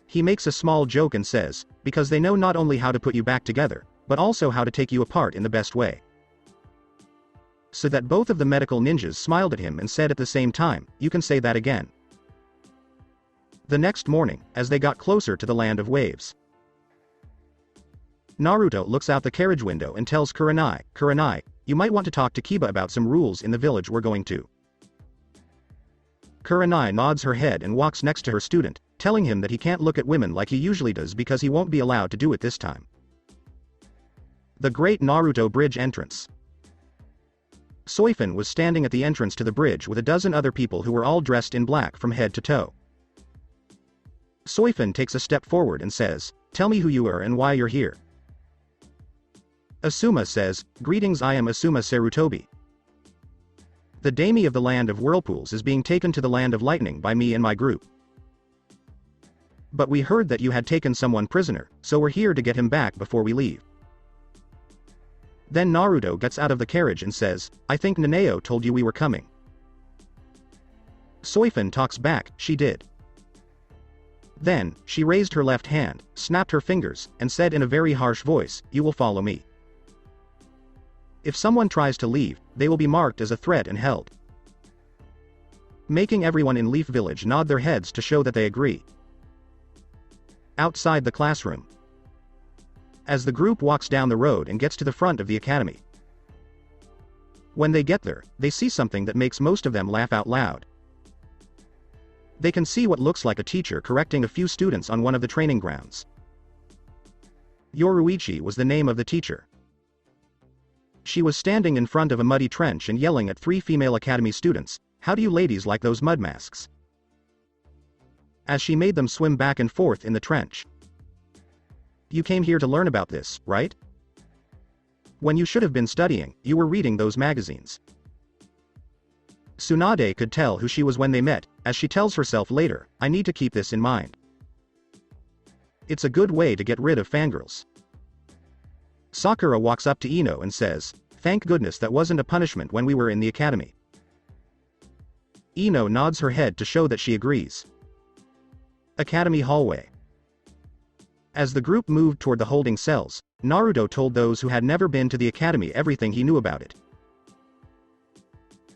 He makes a small joke and says, because they know not only how to put you back together, but also how to take you apart in the best way. So that both of the medical ninjas smiled at him and said at the same time, you can say that again. The next morning, as they got closer to the Land of Waves, Naruto looks out the carriage window and tells Kurenai, you might want to talk to Kiba about some rules in the village we're going to. Kurenai nods her head and walks next to her student, telling him that he can't look at women like he usually does because he won't be allowed to do it this time. The Great Naruto Bridge entrance. Soifun was standing at the entrance to the bridge with a dozen other people who were all dressed in black from head to toe. Soifun takes a step forward and says, tell me who you are and why you're here. Asuma says, greetings, I am Asuma Sarutobi. The daimyo of the Land of Whirlpools is being taken to the Land of Lightning by me and my group. But we heard that you had taken someone prisoner, so we're here to get him back before we leave. Then Naruto gets out of the carriage and says, I think Nanao told you we were coming. Soifun talks back, she did. Then, she raised her left hand, snapped her fingers, and said in a very harsh voice, you will follow me. If someone tries to leave, they will be marked as a threat and held. Making everyone in Leaf Village nod their heads to show that they agree. Outside the classroom. As the group walks down the road and gets to the front of the academy. When they get there, they see something that makes most of them laugh out loud. They can see what looks like a teacher correcting a few students on one of the training grounds. Yoruichi was the name of the teacher. She was standing in front of a muddy trench and yelling at 3 female academy students, how do you ladies like those mud masks? As she made them swim back and forth in the trench. You came here to learn about this, right? When you should have been studying, you were reading those magazines. Tsunade could tell who she was when they met, as she tells herself later, I need to keep this in mind. It's a good way to get rid of fangirls. Sakura walks up to Ino and says, thank goodness that wasn't a punishment when we were in the academy. Ino nods her head to show that she agrees. Academy hallway. As the group moved toward the holding cells, Naruto told those who had never been to the academy everything he knew about it.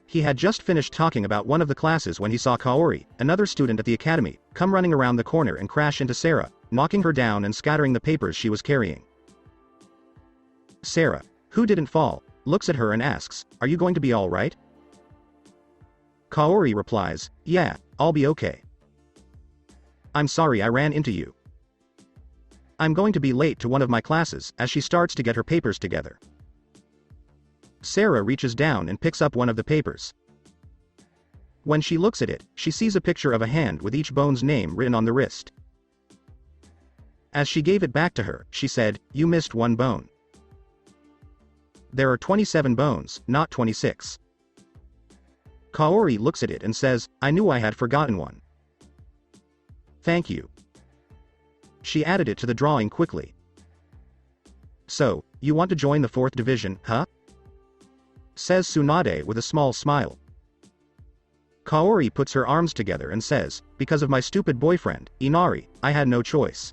He had just finished talking about one of the classes when he saw Kaori, another student at the academy, come running around the corner and crash into Sarah, knocking her down and scattering the papers she was carrying. Sarah, who didn't fall, looks at her and asks, "Are you going to be alright?" Kaori replies, "Yeah, I'll be okay. I'm sorry I ran into you. I'm going to be late to one of my classes," as she starts to get her papers together. Sarah reaches down and picks up one of the papers. When she looks at it, she sees a picture of a hand with each bone's name written on the wrist. As she gave it back to her, she said, "You missed one bone. There are 27 bones, not 26. Kaori looks at it and says, "I knew I had forgotten one. Thank you." She added it to the drawing quickly. "So, you want to join the 4th division, huh?" says Tsunade with a small smile. Kaori puts her arms together and says, "Because of my stupid boyfriend, Inari, I had no choice.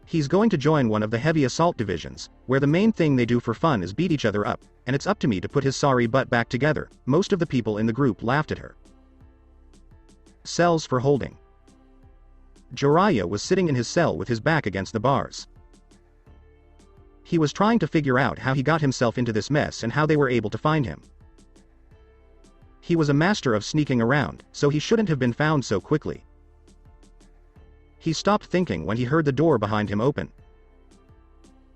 He's going to join one of the heavy assault divisions, where the main thing they do for fun is beat each other up, and it's up to me to put his sorry butt back together." Most of the people in the group laughed at her. Cells for holding. Jiraiya was sitting in his cell with his back against the bars. He was trying to figure out how he got himself into this mess and how they were able to find him. He was a master of sneaking around, so he shouldn't have been found so quickly. He stopped thinking when he heard the door behind him open.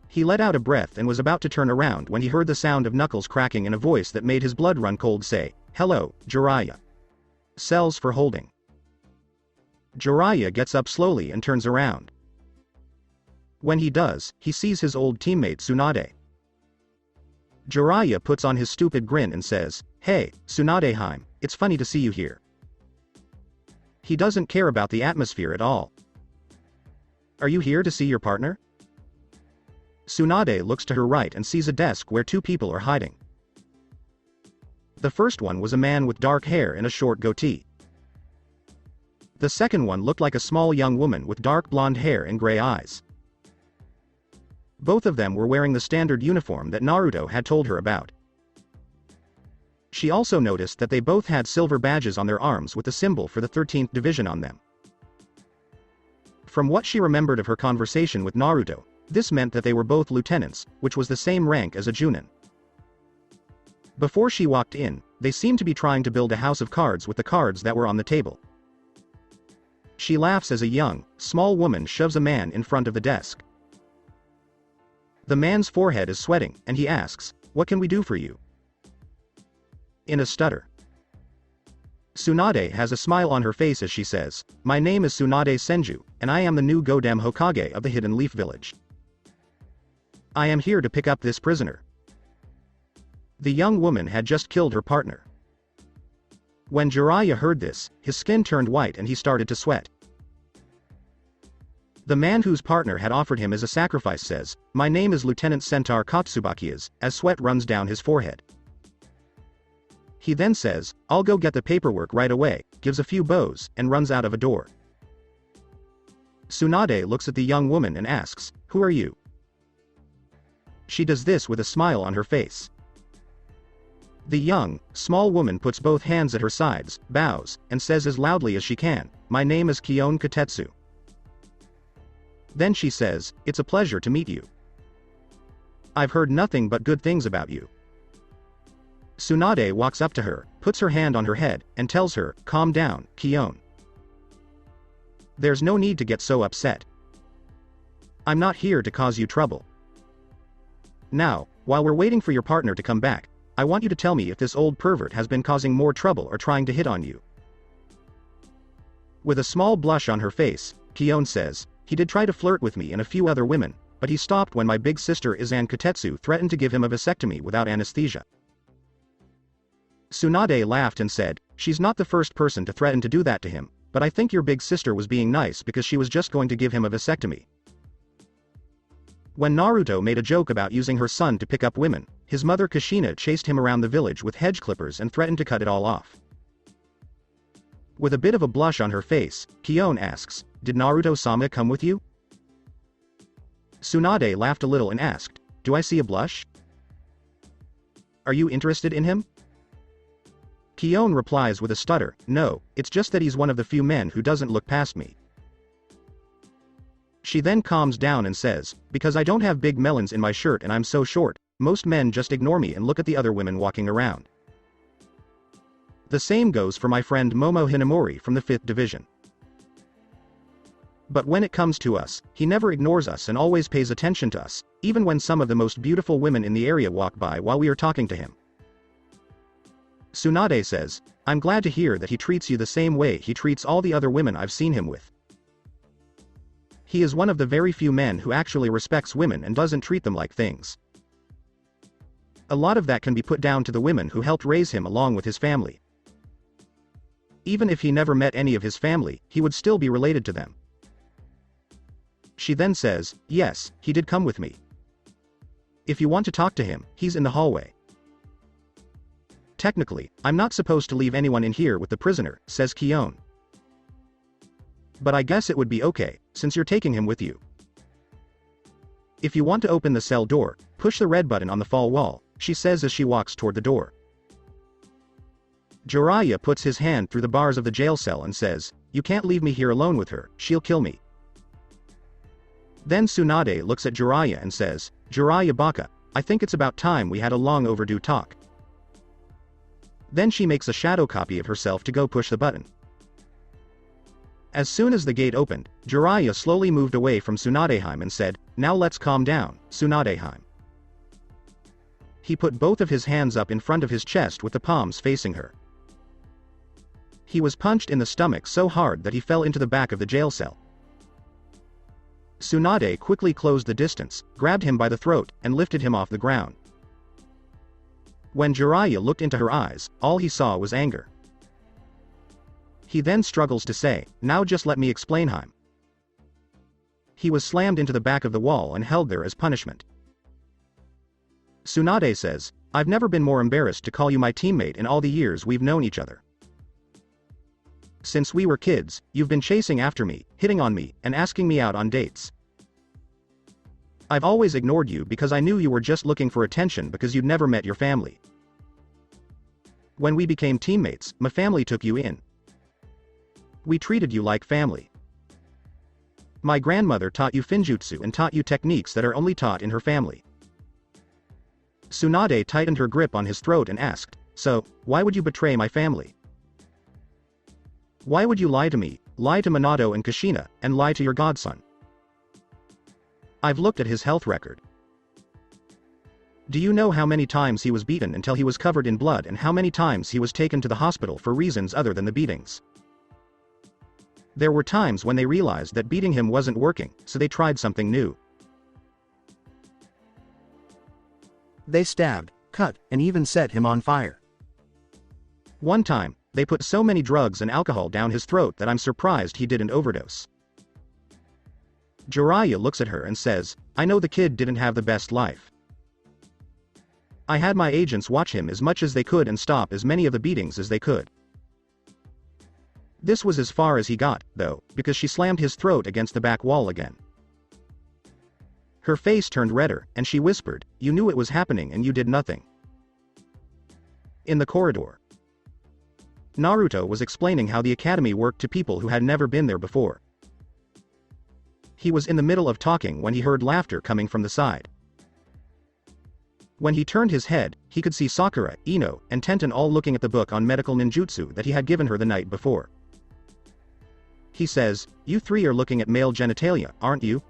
He let out a breath and was about to turn around when he heard the sound of knuckles cracking in a voice that made his blood run cold say, "Hello, Jiraiya." Cells for holding. Jiraiya gets up slowly and turns around. When he does, he sees his old teammate Tsunade. Jiraiya puts on his stupid grin and says, "Hey, Tsunadeheim, it's funny to see you here." He doesn't care about the atmosphere at all. "Are you here to see your partner?" Tsunade looks to her right and sees a desk where 2 people are hiding. The first one was a man with dark hair and a short goatee. The second one looked like a small young woman with dark blonde hair and gray eyes. Both of them were wearing the standard uniform that Naruto had told her about. She also noticed that they both had silver badges on their arms with the symbol for the 13th division on them. From what she remembered of her conversation with Naruto, this meant that they were both lieutenants, which was the same rank as a Junin. Before she walked in, they seemed to be trying to build a house of cards with the cards that were on the table. She laughs as a young, small woman shoves a man in front of the desk. The man's forehead is sweating, and he asks, "What can we do for you?" in a stutter. Tsunade has a smile on her face as she says, "My name is Tsunade Senju, and I am the new Godem Hokage of the Hidden Leaf Village. I am here to pick up this prisoner." The young woman had just killed her partner. When Jiraiya heard this, his skin turned white and he started to sweat. The man whose partner had offered him as a sacrifice says, "My name is Lieutenant Centaur Katsubakias," as sweat runs down his forehead. He then says, "I'll go get the paperwork right away," gives a few bows, and runs out of a door. Tsunade looks at the young woman and asks, "Who are you?" She does this with a smile on her face. The young, small woman puts both hands at her sides, bows, and says as loudly as she can, "My name is Kion Katetsu." Then she says, "It's a pleasure to meet you. I've heard nothing but good things about you." Tsunade walks up to her, puts her hand on her head, and tells her, "Calm down, Kion. There's no need to get so upset. I'm not here to cause you trouble. Now, while we're waiting for your partner to come back, I want you to tell me if this old pervert has been causing more trouble or trying to hit on you." With a small blush on her face, Kion says, "He did try to flirt with me and a few other women, but he stopped when my big sister Izan Katetsu threatened to give him a vasectomy without anesthesia." Tsunade laughed and said, "She's not the first person to threaten to do that to him, but I think your big sister was being nice because she was just going to give him a vasectomy." When Naruto made a joke about using her son to pick up women, his mother Kushina chased him around the village with hedge clippers and threatened to cut it all off. With a bit of a blush on her face, Kion asks, "Did Naruto-sama come with you?" Tsunade laughed a little and asked, "Do I see a blush? Are you interested in him?" Kion replies with a stutter, "No, it's just that he's one of the few men who doesn't look past me." She then calms down and says, "Because I don't have big melons in my shirt and I'm so short, most men just ignore me and look at the other women walking around. The same goes for my friend Momo Hinamori from the 5th Division. But when it comes to us, he never ignores us and always pays attention to us, even when some of the most beautiful women in the area walk by while we are talking to him." Tsunade says, "I'm glad to hear that he treats you the same way he treats all the other women I've seen him with. He is one of the very few men who actually respects women and doesn't treat them like things. A lot of that can be put down to the women who helped raise him along with his family. Even if he never met any of his family, he would still be related to them." She then says, "Yes, he did come with me. If you want to talk to him, he's in the hallway." "Technically, I'm not supposed to leave anyone in here with the prisoner," says Kion. "But I guess it would be okay, since you're taking him with you. If you want to open the cell door, push the red button on the fall wall," she says as she walks toward the door. Jiraiya puts his hand through the bars of the jail cell and says, "You can't leave me here alone with her, she'll kill me." Then Tsunade looks at Jiraiya and says, "Jiraiya Baka, I think it's about time we had a long overdue talk." Then she makes a shadow copy of herself to go push the button. As soon as the gate opened, Jiraiya slowly moved away from Tsunadeheim and said, "Now let's calm down, Tsunadeheim." He put both of his hands up in front of his chest with the palms facing her. He was punched in the stomach so hard that he fell into the back of the jail cell. Tsunade quickly closed the distance, grabbed him by the throat, and lifted him off the ground. When Jiraiya looked into her eyes, all he saw was anger. He then struggles to say, "Now just let me explain, Heim." He was slammed into the back of the wall and held there as punishment. Tsunade says, "I've never been more embarrassed to call you my teammate in all the years we've known each other. Since we were kids, you've been chasing after me, hitting on me, and asking me out on dates. I've always ignored you because I knew you were just looking for attention because you'd never met your family. When we became teammates, my family took you in. We treated you like family. My grandmother taught you Finjutsu and taught you techniques that are only taught in her family." Tsunade tightened her grip on his throat and asked, "So, why would you betray my family? Why would you lie to me, lie to Minato and Kushina, and lie to your godson? I've looked at his health record. Do you know how many times he was beaten until he was covered in blood and how many times he was taken to the hospital for reasons other than the beatings? There were times when they realized that beating him wasn't working, so they tried something new. They stabbed, cut, and even set him on fire. One time, they put so many drugs and alcohol down his throat that I'm surprised he didn't overdose." Jiraiya looks at her and says, "I know the kid didn't have the best life. I had my agents watch him as much as they could and stop as many of the beatings as they could. This was as far as he got, though, because she slammed his throat against the back wall again." Her face turned redder, and she whispered, "You knew it was happening and you did nothing." In the corridor, Naruto was explaining how the academy worked to people who had never been there before. He was in the middle of talking when he heard laughter coming from the side. When he turned his head, he could see Sakura, Ino, and Tenten all looking at the book on medical ninjutsu that he had given her the night before. He says, "You three are looking at male genitalia, aren't you?"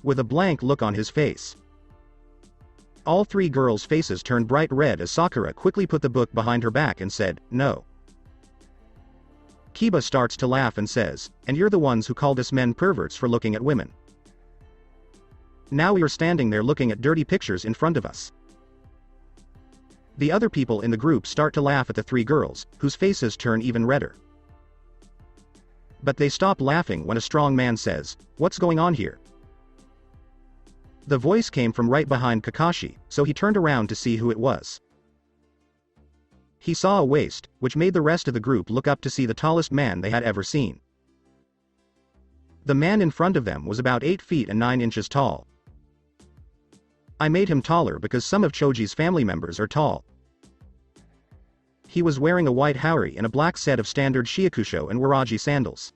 With a blank look on his face. All three girls' faces turned bright red as Sakura quickly put the book behind her back and said, "No." Kiba starts to laugh and says, "And you're the ones who called us men perverts for looking at women. Now you're standing there looking at dirty pictures in front of us." The other people in the group start to laugh at the three girls, whose faces turn even redder. But they stop laughing when a strong man says, "What's going on here?" The voice came from right behind Kakashi, so he turned around to see who it was. He saw a waist, which made the rest of the group look up to see the tallest man they had ever seen. The man in front of them was about 8 feet and 9 inches tall. I made him taller because some of Choji's family members are tall. He was wearing a white haori and a black set of standard shiakusho and waraji sandals.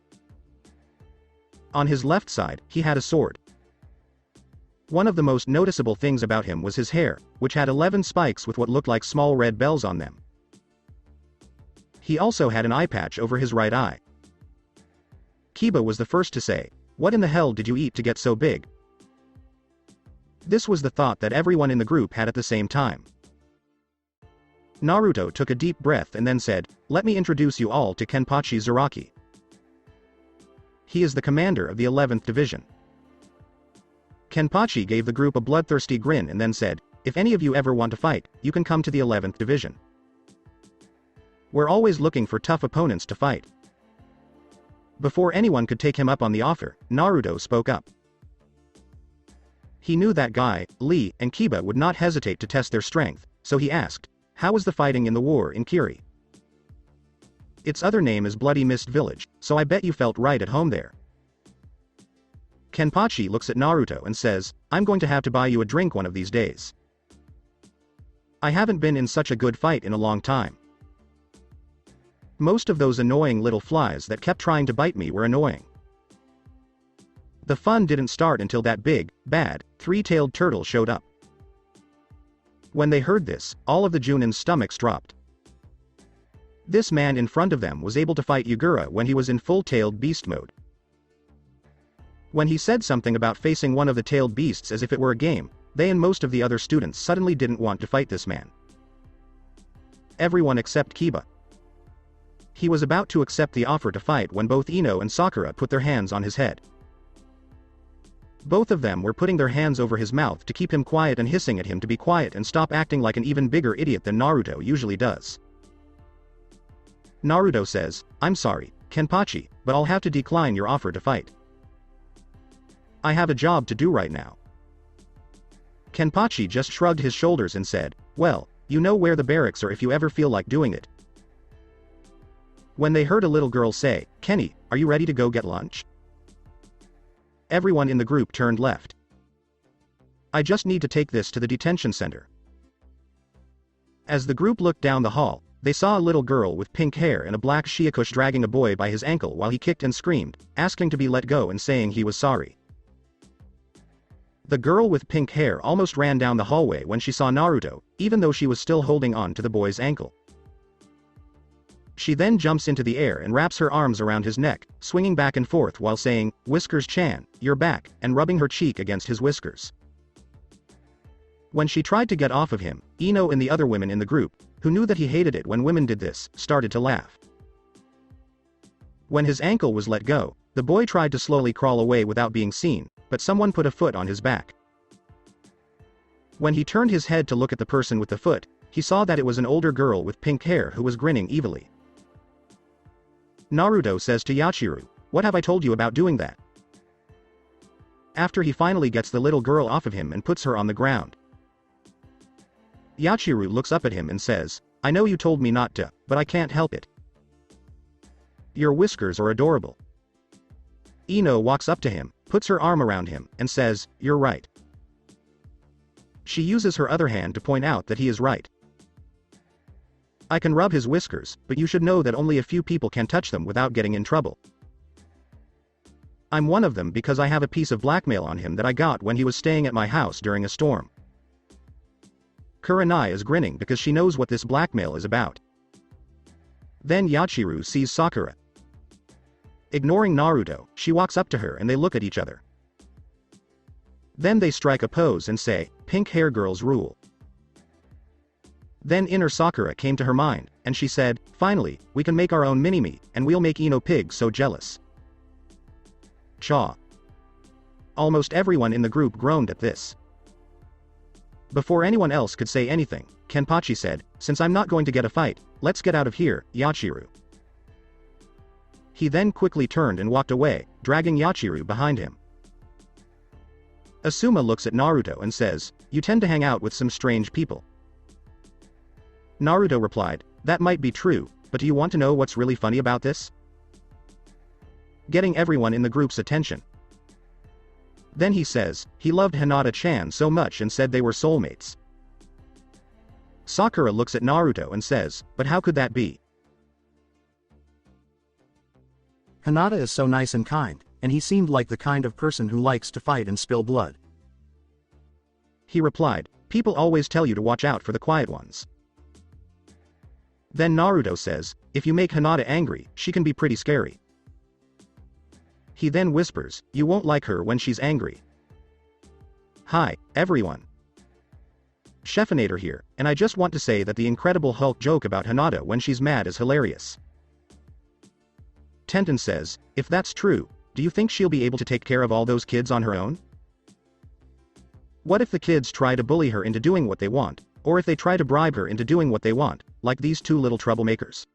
On his left side, he had a sword. One of the most noticeable things about him was his hair, which had 11 spikes with what looked like small red bells on them. He also had an eye patch over his right eye. Kiba was the first to say, "What in the hell did you eat to get so big?" This was the thought that everyone in the group had at the same time. Naruto took a deep breath and then said, "Let me introduce you all to Kenpachi Zaraki. He is the commander of the 11th Division." Kenpachi gave the group a bloodthirsty grin and then said, "If any of you ever want to fight, you can come to the 11th Division. We're always looking for tough opponents to fight." Before anyone could take him up on the offer, Naruto spoke up. He knew that Guy, Lee, and Kiba would not hesitate to test their strength, so he asked, "How was the fighting in the war in Kiri? Its other name is Bloody Mist Village, so I bet you felt right at home there." Kenpachi looks at Naruto and says, "I'm going to have to buy you a drink one of these days. I haven't been in such a good fight in a long time. Most of those annoying little flies that kept trying to bite me were annoying." The fun didn't start until that big, bad, three-tailed turtle showed up. When they heard this, all of the Junin's stomachs dropped. This man in front of them was able to fight Yagura when he was in full-tailed beast mode. When he said something about facing one of the tailed beasts as if it were a game, they and most of the other students suddenly didn't want to fight this man. Everyone except Kiba. He was about to accept the offer to fight when both Ino and Sakura put their hands on his head. Both of them were putting their hands over his mouth to keep him quiet and hissing at him to be quiet and stop acting like an even bigger idiot than Naruto usually does. Naruto says, "I'm sorry, Kenpachi, but I'll have to decline your offer to fight. I have a job to do right now." Kenpachi just shrugged his shoulders and said, "Well, you know where the barracks are if you ever feel like doing it." When they heard a little girl say, "Kenny, are you ready to go get lunch?" Everyone in the group turned left. "I just need to take this to the detention center." As the group looked down the hall, they saw a little girl with pink hair and a black shiakush dragging a boy by his ankle while he kicked and screamed, asking to be let go and saying he was sorry. The girl with pink hair almost ran down the hallway when she saw Naruto, even though she was still holding on to the boy's ankle. She then jumps into the air and wraps her arms around his neck, swinging back and forth while saying, "Whiskers-chan, you're back," and rubbing her cheek against his whiskers. When she tried to get off of him, Ino and the other women in the group, who knew that he hated it when women did this, started to laugh. When his ankle was let go, the boy tried to slowly crawl away without being seen, but someone put a foot on his back. When he turned his head to look at the person with the foot, he saw that it was an older girl with pink hair who was grinning evilly. Naruto says to Yachiru, "What have I told you about doing that?" After he finally gets the little girl off of him and puts her on the ground. Yachiru looks up at him and says, "I know you told me not to, but I can't help it. Your whiskers are adorable." Ino walks up to him, puts her arm around him, and says, "You're right." She uses her other hand to point out that he is right. "I can rub his whiskers, but you should know that only a few people can touch them without getting in trouble. I'm one of them because I have a piece of blackmail on him that I got when he was staying at my house during a storm." Kurenai is grinning because she knows what this blackmail is about. Then Yachiru sees Sakura. Ignoring Naruto, she walks up to her and they look at each other. Then they strike a pose and say, "Pink hair girls rule." Then inner Sakura came to her mind, and she said, "Finally, we can make our own mini-me, and we'll make Ino Pig so jealous." Cha. Almost everyone in the group groaned at this. Before anyone else could say anything, Kenpachi said, "Since I'm not going to get a fight, let's get out of here, Yachiru." He then quickly turned and walked away, dragging Yachiru behind him. Asuma looks at Naruto and says, "You tend to hang out with some strange people." Naruto replied, That might be true, but do you want to know what's really funny about this? Getting everyone in the group's attention. Then he says, he loved Hinata-chan so much and said they were soulmates. Sakura looks at Naruto and says, but how could that be? Hinata is so nice and kind, and he seemed like the kind of person who likes to fight and spill blood. He replied, people always tell you to watch out for the quiet ones. Then Naruto says, if you make Hinata angry, she can be pretty scary. He then whispers, you won't like her when she's angry. Hi, everyone. Chefinator here, and I just want to say that the Incredible Hulk joke about Hinata when she's mad is hilarious. Tenten says, if that's true, do you think she'll be able to take care of all those kids on her own? What if the kids try to bully her into doing what they want, or if they try to bribe her into doing what they want, like these two little troublemakers?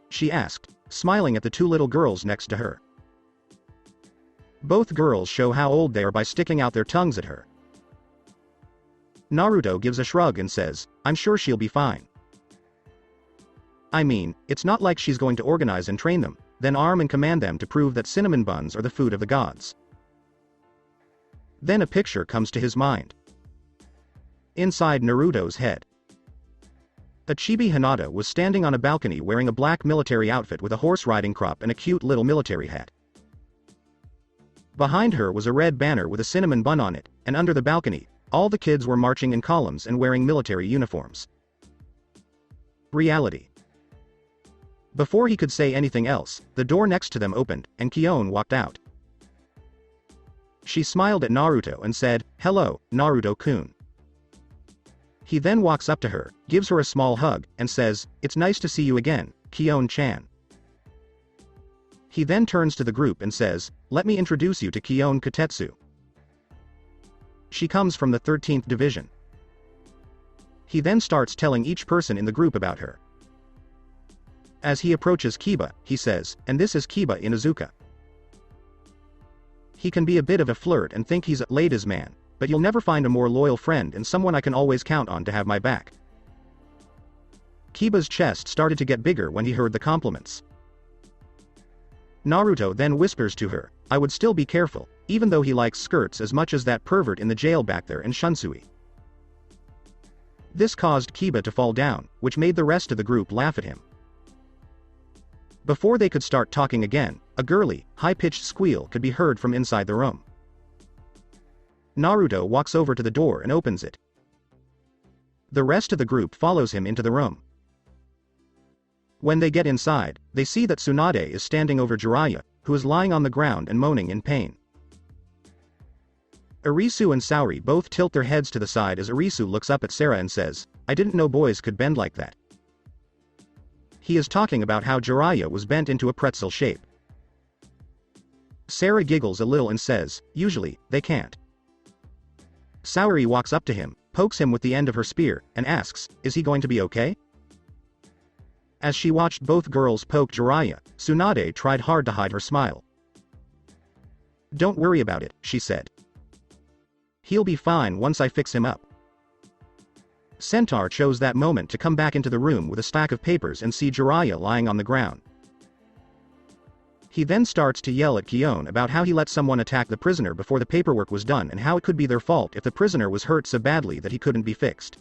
She asked, smiling at the two little girls next to her. Both girls show how old they are by sticking out their tongues at her. Naruto gives a shrug and says, I'm sure she'll be fine. I mean, it's not like she's going to organize and train them, then arm and command them to prove that cinnamon buns are the food of the gods. Then a picture comes to his mind. Inside Naruto's head. A chibi Hinata was standing on a balcony wearing a black military outfit with a horse riding crop and a cute little military hat. Behind her was a red banner with a cinnamon bun on it, and under the balcony, all the kids were marching in columns and wearing military uniforms. Reality. Before he could say anything else, the door next to them opened, and Kion walked out. She smiled at Naruto and said, hello, Naruto-kun. He then walks up to her, gives her a small hug, and says, it's nice to see you again, Kion-chan. He then turns to the group and says, let me introduce you to Kion Kotetsu. She comes from the 13th division. He then starts telling each person in the group about her. As he approaches Kiba, he says, and this is Kiba Inuzuka. He can be a bit of a flirt and think he's a ladies' man, but you'll never find a more loyal friend and someone I can always count on to have my back. Kiba's chest started to get bigger when he heard the compliments. Naruto then whispers to her, I would still be careful, even though he likes skirts as much as that pervert in the jail back there in Shunsui. This caused Kiba to fall down, which made the rest of the group laugh at him. Before they could start talking again, a girly, high-pitched squeal could be heard from inside the room. Naruto walks over to the door and opens it. The rest of the group follows him into the room. When they get inside, they see that Tsunade is standing over Jiraiya, who is lying on the ground and moaning in pain. Arisu and Saori both tilt their heads to the side as Arisu looks up at Sarah and says, I didn't know boys could bend like that. He is talking about how Jiraiya was bent into a pretzel shape. Sarah giggles a little and says, usually, they can't. Saori walks up to him, pokes him with the end of her spear, and asks, is he going to be okay? As she watched both girls poke Jiraiya, Tsunade tried hard to hide her smile. Don't worry about it, she said. He'll be fine once I fix him up. Centaur chose that moment to come back into the room with a stack of papers and see Jiraiya lying on the ground. He then starts to yell at Kion about how he let someone attack the prisoner before the paperwork was done and how it could be their fault if the prisoner was hurt so badly that he couldn't be fixed.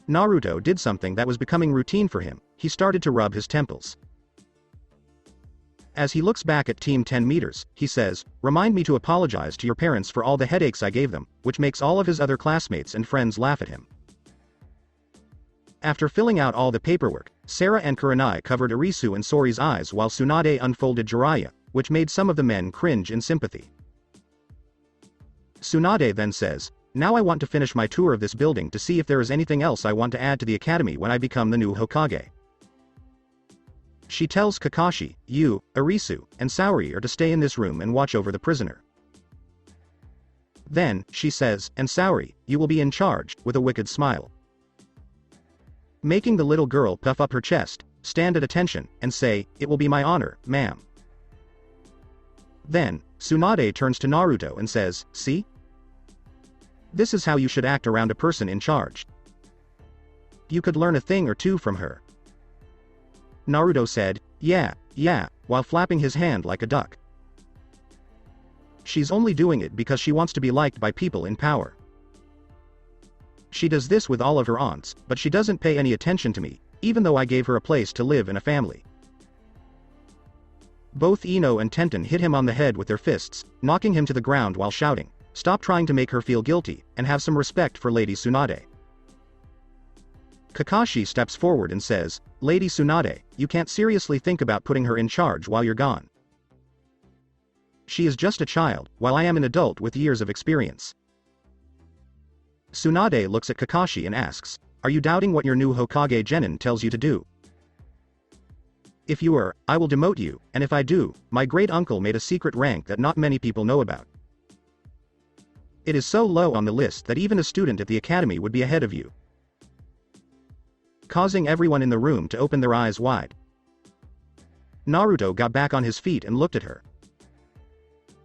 Naruto did something that was becoming routine for him, he started to rub his temples. As he looks back at Team 10 meters, he says, remind me to apologize to your parents for all the headaches I gave them, which makes all of his other classmates and friends laugh at him. After filling out all the paperwork, Sarah and Kurenai covered Arisu and Sori's eyes while Tsunade unfolded Jiraiya, which made some of the men cringe in sympathy. Tsunade then says, now I want to finish my tour of this building to see if there is anything else I want to add to the academy when I become the new Hokage. She tells Kakashi, you, Arisu, and Saori are to stay in this room and watch over the prisoner. Then, she says, and Saori, you will be in charge, with a wicked smile. Making the little girl puff up her chest, stand at attention, and say, it will be my honor, ma'am. Then, Tsunade turns to Naruto and says, see? This is how you should act around a person in charge. You could learn a thing or two from her. Naruto said, yeah, while flapping his hand like a duck. She's only doing it because she wants to be liked by people in power. She does this with all of her aunts, but she doesn't pay any attention to me, even though I gave her a place to live in a family. Both Ino and Tenten hit him on the head with their fists, knocking him to the ground while shouting, "Stop trying to make her feel guilty, and have some respect for Lady Tsunade." Kakashi steps forward and says, "Lady Tsunade, you can't seriously think about putting her in charge while you're gone. She is just a child, while I am an adult with years of experience." Tsunade looks at Kakashi and asks, "Are you doubting what your new Hokage Genin tells you to do? If you are, I will demote you, and if I do, my great-uncle made a secret rank that not many people know about. It is so low on the list that even a student at the academy would be ahead of you," causing everyone in the room to open their eyes wide. Naruto got back on his feet and looked at her.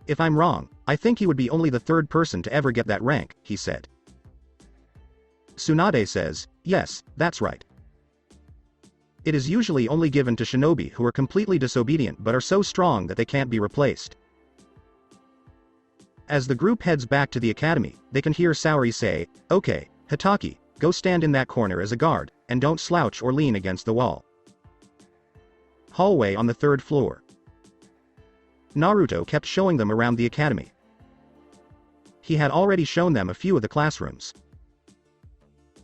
"If I'm wrong, I think he would be only the third person to ever get that rank," he said. Tsunade says, "Yes, that's right. It is usually only given to shinobi who are completely disobedient but are so strong that they can't be replaced." As the group heads back to the academy, they can hear Saori say, "Okay, Hitaki, go stand in that corner as a guard, and don't slouch or lean against the wall." Hallway on the 3rd floor. Naruto kept showing them around the academy. He had already shown them a few of the classrooms.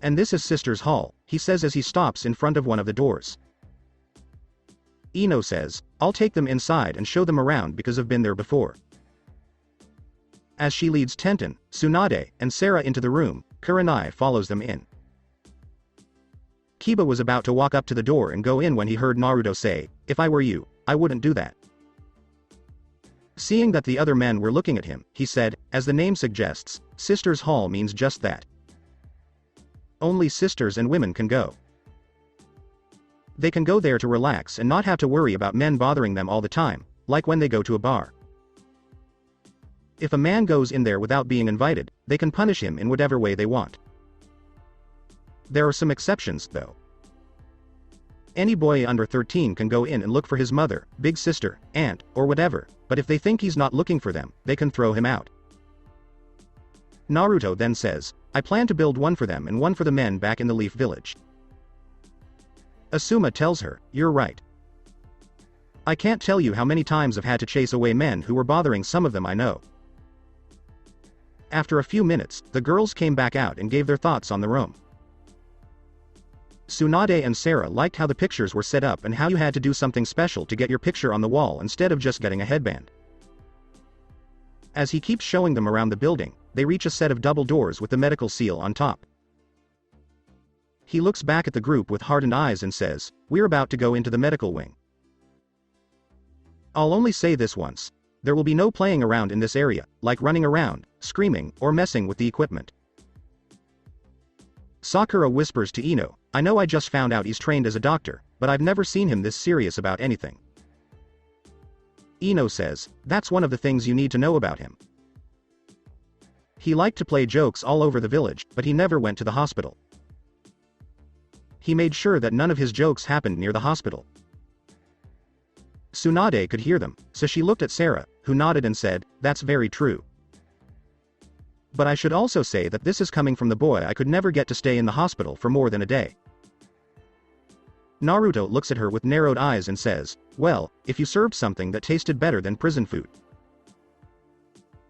"And this is Sister's Hall," he says as he stops in front of one of the doors. Ino says, "I'll take them inside and show them around because I've been there before." As she leads Tenten, Tsunade, and Sarah into the room, Kurenai follows them in. Kiba was about to walk up to the door and go in when he heard Naruto say, "If I were you, I wouldn't do that." Seeing that the other men were looking at him, he said, "As the name suggests, Sister's Hall means just that. Only sisters and women can go. They can go there to relax and not have to worry about men bothering them all the time, like when they go to a bar. If a man goes in there without being invited, they can punish him in whatever way they want. There are some exceptions, though. Any boy under 13 can go in and look for his mother, big sister, aunt, or whatever, but if they think he's not looking for them, they can throw him out." Naruto then says, "I plan to build one for them and one for the men back in the Leaf Village." Asuma tells her, "You're right. I can't tell you how many times I've had to chase away men who were bothering some of them I know." After a few minutes, the girls came back out and gave their thoughts on the room. Tsunade and Sarah liked how the pictures were set up and how you had to do something special to get your picture on the wall instead of just getting a headband. As he keeps showing them around the building, they reach a set of double doors with the medical seal on top. He looks back at the group with hardened eyes and says, "We're about to go into the medical wing. I'll only say this once. There will be no playing around in this area, like running around, screaming, or messing with the equipment." Sakura whispers to Ino, "I know I just found out he's trained as a doctor, but I've never seen him this serious about anything." Ino says, "That's one of the things you need to know about him. He liked to play jokes all over the village, but he never went to the hospital. He made sure that none of his jokes happened near the hospital." Tsunade could hear them, so she looked at Sarah, who nodded and said, "That's very true. But I should also say that this is coming from the boy I could never get to stay in the hospital for more than a day." Naruto looks at her with narrowed eyes and says, "Well, if you served something that tasted better than prison food."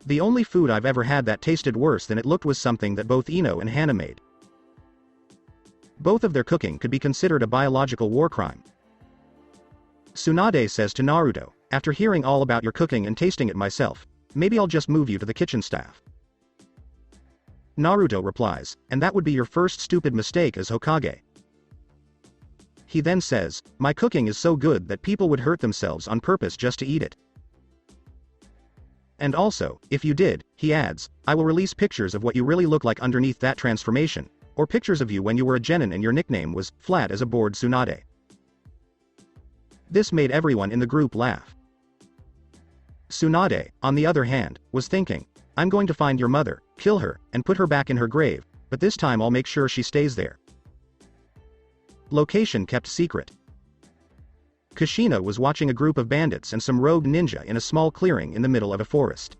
"The only food I've ever had that tasted worse than it looked was something that both Ino and Hana made. Both of their cooking could be considered a biological war crime." Tsunade says to Naruto, "After hearing all about your cooking and tasting it myself, maybe I'll just move you to the kitchen staff." Naruto replies, "And that would be your first stupid mistake as Hokage." He then says, "My cooking is so good that people would hurt themselves on purpose just to eat it. And also, if you did," he adds, "I will release pictures of what you really look like underneath that transformation, or pictures of you when you were a genin and your nickname was flat as a board Tsunade." This made everyone in the group laugh. Tsunade, on the other hand, was thinking, "I'm going to find your mother, kill her, and put her back in her grave, but this time I'll make sure she stays there." Location kept secret. Kushina was watching a group of bandits and some rogue ninja in a small clearing in the middle of a forest.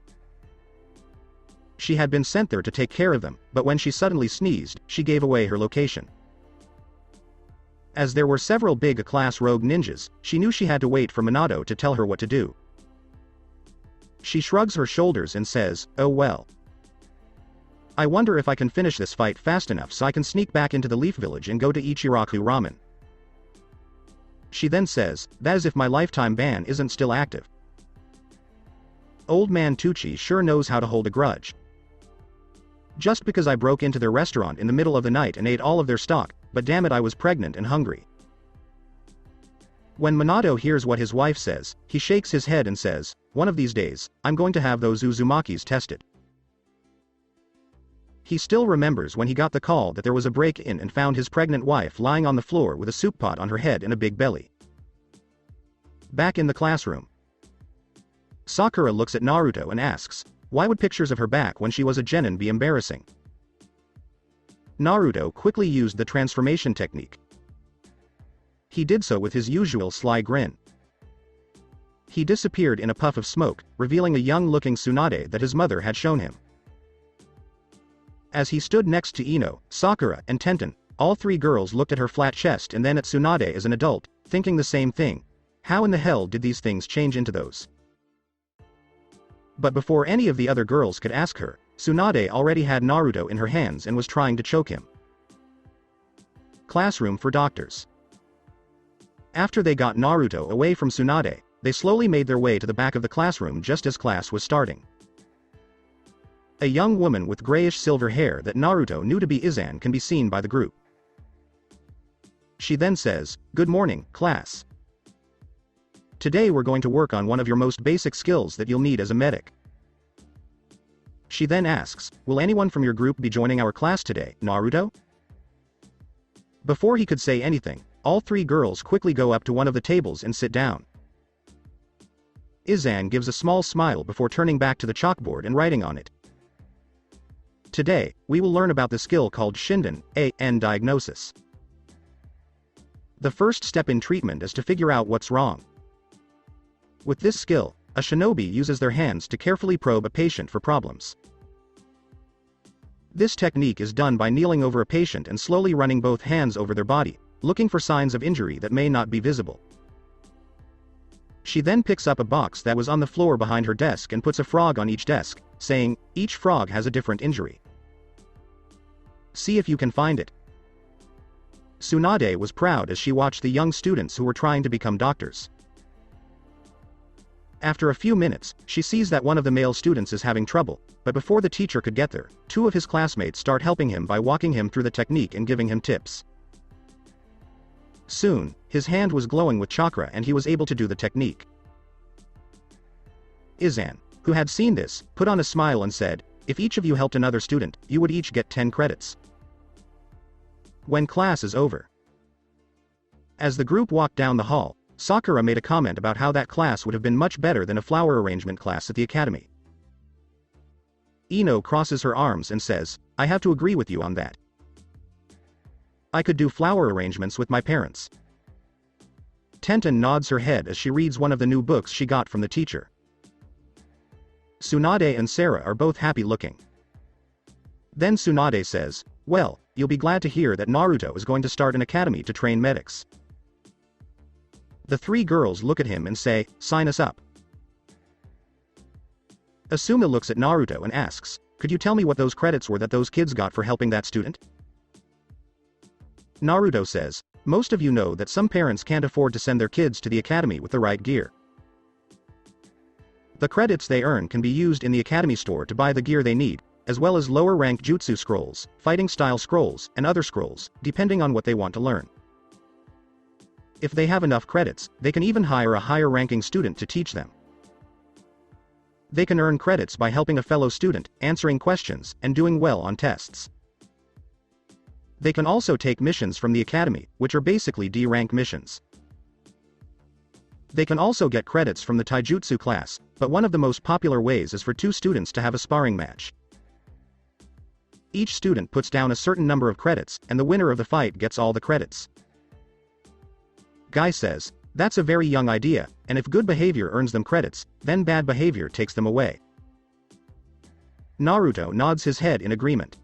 She had been sent there to take care of them, but when she suddenly sneezed, she gave away her location. As there were several big-class rogue ninjas, she knew she had to wait for Minato to tell her what to do. She shrugs her shoulders and says, "Oh well. I wonder if I can finish this fight fast enough so I can sneak back into the Leaf Village and go to Ichiraku Ramen." She then says, "That is if my lifetime ban isn't still active." Old man Tucci sure knows how to hold a grudge. Just because I broke into their restaurant in the middle of the night and ate all of their stock, but damn it, I was pregnant and hungry. When Minato hears what his wife says, he shakes his head and says, "One of these days, I'm going to have those Uzumakis tested." He still remembers when he got the call that there was a break-in and found his pregnant wife lying on the floor with a soup pot on her head and a big belly. Back in the classroom, Sakura looks at Naruto and asks, why would pictures of her back when she was a genin be embarrassing? Naruto quickly used the transformation technique. He did so with his usual sly grin. He disappeared in a puff of smoke, revealing a young-looking Tsunade that his mother had shown him. As he stood next to Ino, Sakura, and Tenten, all three girls looked at her flat chest and then at Tsunade as an adult, thinking the same thing. How in the hell did these things change into those? But before any of the other girls could ask her, Tsunade already had Naruto in her hands and was trying to choke him. Classroom for doctors. After they got Naruto away from Tsunade, they slowly made their way to the back of the classroom just as class was starting. A young woman with grayish-silver hair that Naruto knew to be Izan can be seen by the group. She then says, "Good morning, class. Today we're going to work on one of your most basic skills that you'll need as a medic." She then asks, "Will anyone from your group be joining our class today, Naruto?" Before he could say anything, all three girls quickly go up to one of the tables and sit down. Izan gives a small smile before turning back to the chalkboard and writing on it. "Today, we will learn about the skill called Shinden, A.N. diagnosis. The first step in treatment is to figure out what's wrong. With this skill, a shinobi uses their hands to carefully probe a patient for problems. This technique is done by kneeling over a patient and slowly running both hands over their body, looking for signs of injury that may not be visible." She then picks up a box that was on the floor behind her desk and puts a frog on each desk, saying, "Each frog has a different injury. See if you can find it." Tsunade was proud as she watched the young students who were trying to become doctors. After a few minutes, she sees that one of the male students is having trouble, but before the teacher could get there, two of his classmates start helping him by walking him through the technique and giving him tips. Soon, his hand was glowing with chakra and he was able to do the technique. Izan, who had seen this, put on a smile and said, "If each of you helped another student, you would each get 10 credits. When class is over." As the group walked down the hall, Sakura made a comment about how that class would have been much better than a flower arrangement class at the academy. Ino crosses her arms and says, "I have to agree with you on that. I could do flower arrangements with my parents." Tenten nods her head as she reads one of the new books she got from the teacher. Tsunade and Sarah are both happy looking. Then Tsunade says, "Well, you'll be glad to hear that Naruto is going to start an academy to train medics." The three girls look at him and say, "Sign us up." Asuma looks at Naruto and asks, "Could you tell me what those credits were that those kids got for helping that student?" Naruto says, "Most of you know that some parents can't afford to send their kids to the academy with the right gear. The credits they earn can be used in the academy store to buy the gear they need, as well as lower rank jutsu scrolls, fighting style scrolls, and other scrolls, depending on what they want to learn. If they have enough credits, they can even hire a higher ranking student to teach them. They can earn credits by helping a fellow student, answering questions, and doing well on tests. They can also take missions from the academy, which are basically D-rank missions. They can also get credits from the taijutsu class, but one of the most popular ways is for two students to have a sparring match. Each student puts down a certain number of credits, and the winner of the fight gets all the credits. Guy says, that's a very young idea, and if good behavior earns them credits, then bad behavior takes them away. Naruto nods his head in agreement.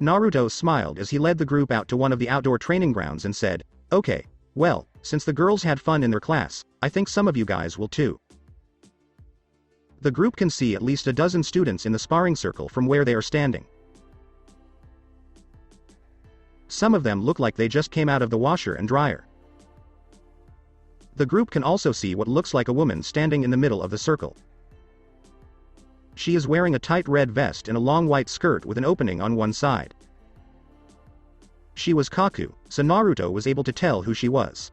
Naruto smiled as he led the group out to one of the outdoor training grounds and said, okay, well, since the girls had fun in their class, I think some of you guys will too. The group can see at least a dozen students in the sparring circle from where they are standing. Some of them look like they just came out of the washer and dryer. The group can also see what looks like a woman standing in the middle of the circle. She is wearing a tight red vest and a long white skirt with an opening on one side. She was Kaku, so Naruto was able to tell who she was.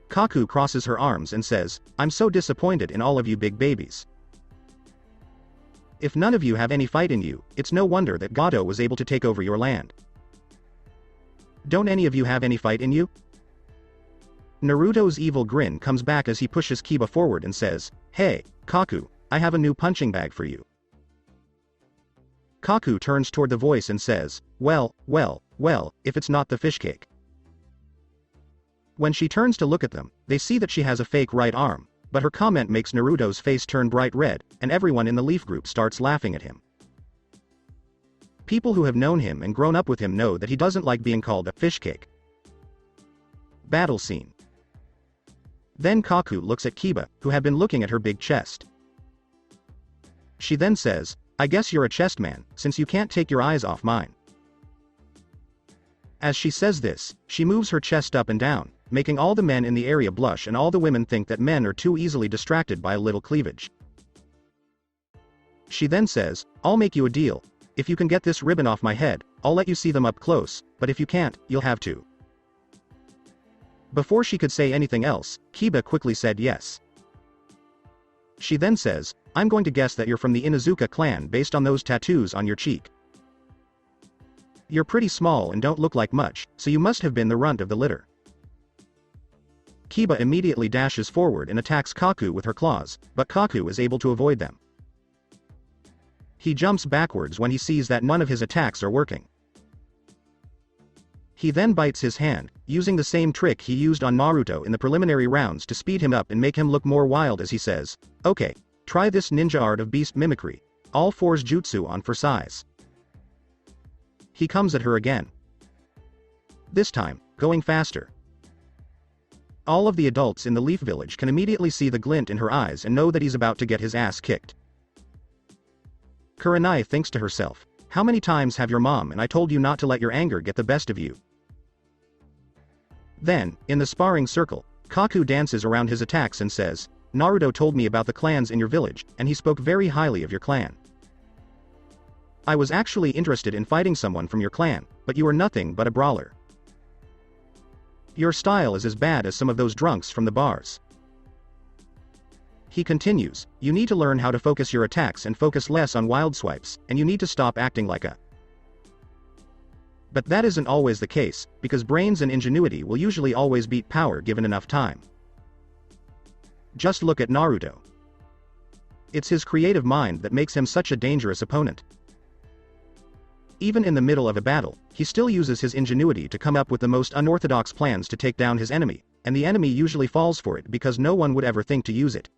Kaku crosses her arms and says, I'm so disappointed in all of you big babies. If none of you have any fight in you, it's no wonder that Gato was able to take over your land. Don't any of you have any fight in you? Naruto's evil grin comes back as he pushes Kiba forward and says, hey, Kaku, I have a new punching bag for you. Kaku turns toward the voice and says, well, if it's not the fish cake. When she turns to look at them, they see that she has a fake right arm, but her comment makes Naruto's face turn bright red, and everyone in the Leaf group starts laughing at him. People who have known him and grown up with him know that he doesn't like being called a fish cake. Battle scene. Then Kaku looks at Kiba, who had been looking at her big chest. She then says, I guess you're a chest man, since you can't take your eyes off mine. As she says this, she moves her chest up and down, making all the men in the area blush and all the women think that men are too easily distracted by a little cleavage. She then says, I'll make you a deal. If you can get this ribbon off my head, I'll let you see them up close, but if you can't, you'll have to. Before she could say anything else, Kiba quickly said yes. She then says, I'm going to guess that you're from the Inuzuka clan based on those tattoos on your cheek. You're pretty small and don't look like much, so you must have been the runt of the litter. Kiba immediately dashes forward and attacks Kaku with her claws, but Kaku is able to avoid them. He jumps backwards when he sees that none of his attacks are working. He then bites his hand, using the same trick he used on Naruto in the preliminary rounds to speed him up and make him look more wild as he says, okay, try this ninja art of beast mimicry, all fours jutsu on for size. He comes at her again. This time, going faster. All of the adults in the Leaf Village can immediately see the glint in her eyes and know that he's about to get his ass kicked. Kurenai thinks to herself, how many times have your mom and I told you not to let your anger get the best of you? Then, in the sparring circle, Kaku dances around his attacks and says, Naruto told me about the clans in your village, and he spoke very highly of your clan. I was actually interested in fighting someone from your clan, but you are nothing but a brawler. Your style is as bad as some of those drunks from the bars. He continues, you need to learn how to focus your attacks and focus less on wild swipes, and you need to stop acting like a. But that isn't always the case, because brains and ingenuity will usually always beat power given enough time. Just look at Naruto. It's his creative mind that makes him such a dangerous opponent. Even in the middle of a battle, he still uses his ingenuity to come up with the most unorthodox plans to take down his enemy, and the enemy usually falls for it because no one would ever think to use it.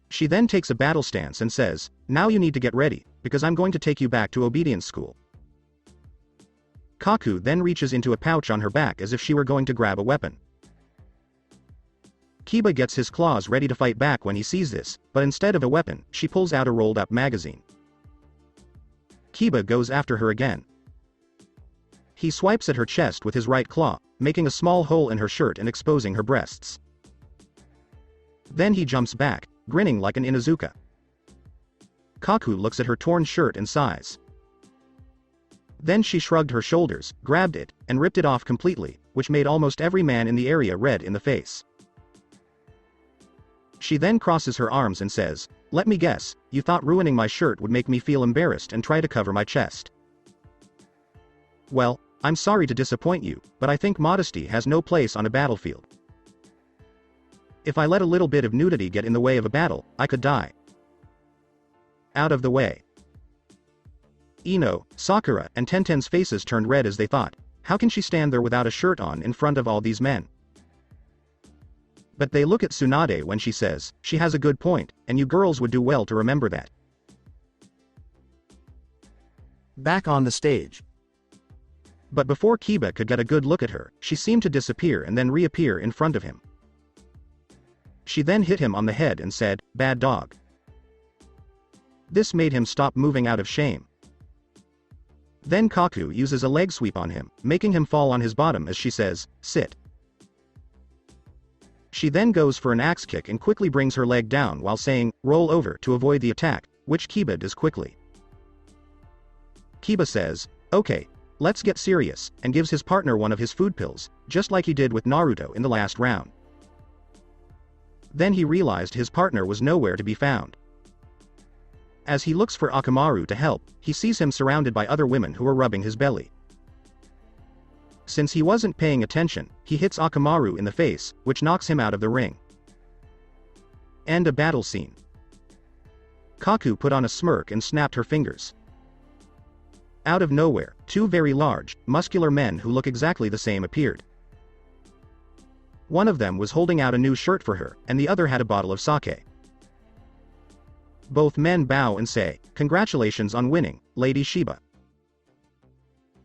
She then takes a battle stance and says, now you need to get ready, because I'm going to take you back to obedience school. Kaku then reaches into a pouch on her back as if she were going to grab a weapon. Kiba gets his claws ready to fight back when he sees this, but instead of a weapon, she pulls out a rolled-up magazine. Kiba goes after her again. He swipes at her chest with his right claw, making a small hole in her shirt and exposing her breasts. Then he jumps back, grinning like an Inuzuka. Kaku looks at her torn shirt and sighs. Then she shrugged her shoulders, grabbed it, and ripped it off completely, which made almost every man in the area red in the face. She then crosses her arms and says, let me guess, you thought ruining my shirt would make me feel embarrassed and try to cover my chest. Well, I'm sorry to disappoint you, but I think modesty has no place on a battlefield. If I let a little bit of nudity get in the way of a battle, I could die. Out of the way. Ino, Sakura, and Tenten's faces turned red as they thought, how can she stand there without a shirt on in front of all these men? But they look at Tsunade when she says, she has a good point, and you girls would do well to remember that. Back on the stage. But before Kiba could get a good look at her, she seemed to disappear and then reappear in front of him. She then hit him on the head and said, "Bad dog." This made him stop moving out of shame. Then Kaku uses a leg sweep on him, making him fall on his bottom as she says, "Sit." She then goes for an axe kick and quickly brings her leg down while saying, "Roll over," to avoid the attack, which Kiba does quickly. Kiba says, "Okay, let's get serious," and gives his partner one of his food pills, just like he did with Naruto in the last round. Then he realized his partner was nowhere to be found. As he looks for Akamaru to help, he sees him surrounded by other women who are rubbing his belly. Since he wasn't paying attention, he hits Akamaru in the face, which knocks him out of the ring. End a battle scene. Kaku put on a smirk and snapped her fingers. Out of nowhere, two very large, muscular men who look exactly the same appeared. One of them was holding out a new shirt for her, and the other had a bottle of sake. Both men bow and say, "Congratulations on winning, Lady Shiba."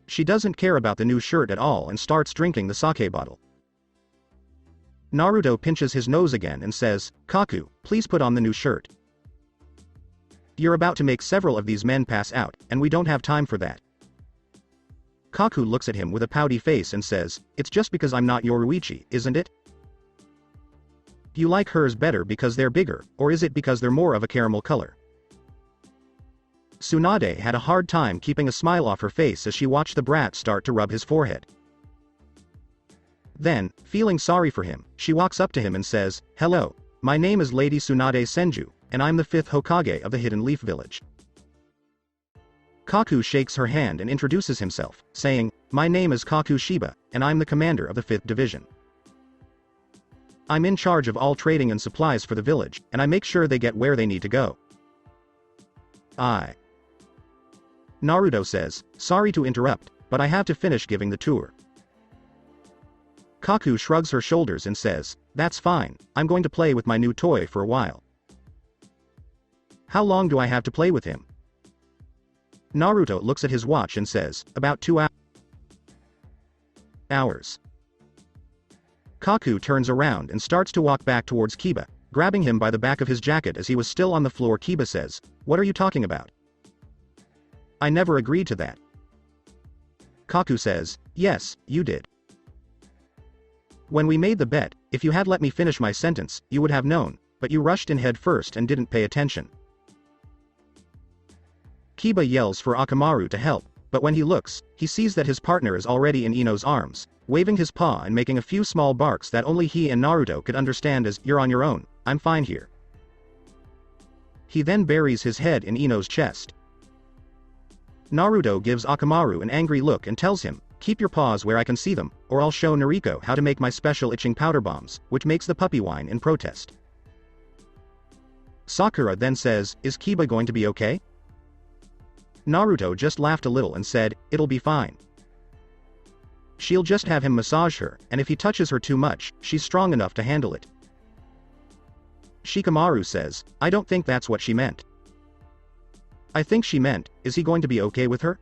She doesn't care about the new shirt at all and starts drinking the sake bottle. Naruto pinches his nose again and says, "Kaku, please put on the new shirt. You're about to make several of these men pass out, and we don't have time for that." Kaku looks at him with a pouty face and says, "It's just because I'm not Yoruichi, isn't it? You like hers better because they're bigger, or is it because they're more of a caramel color?" Tsunade had a hard time keeping a smile off her face as she watched the brat start to rub his forehead. Then, feeling sorry for him, she walks up to him and says, "Hello, my name is Lady Tsunade Senju, and I'm the 5th Hokage of the Hidden Leaf Village." Kaku shakes her hand and introduces himself, saying, "My name is Kaku Shiba, and I'm the commander of the 5th Division. I'm in charge of all trading and supplies for the village, and I make sure they get where they need to go." Naruto says, "Sorry to interrupt, but I have to finish giving the tour." Kaku shrugs her shoulders and says, "That's fine, I'm going to play with my new toy for a while." "How long do I have to play with him?" Naruto looks at his watch and says, "About 2 hours. Kaku turns around and starts to walk back towards Kiba, grabbing him by the back of his jacket as he was still on the floor. Kiba says, "What are you talking about? I never agreed to that." Kaku says, "Yes, you did. When we made the bet, if you had let me finish my sentence, you would have known, but you rushed in head first and didn't pay attention." Kiba yells for Akamaru to help, but when he looks, he sees that his partner is already in Ino's arms, waving his paw and making a few small barks that only he and Naruto could understand as, "You're on your own, I'm fine here." He then buries his head in Ino's chest. Naruto gives Akamaru an angry look and tells him, "Keep your paws where I can see them, or I'll show Nariko how to make my special itching powder bombs," which makes the puppy whine in protest. Sakura then says, "Is Kiba going to be okay?" Naruto just laughed a little and said, "It'll be fine. She'll just have him massage her, and if he touches her too much, she's strong enough to handle it." Shikamaru says, "I don't think that's what she meant. I think she meant, is he going to be okay with her?"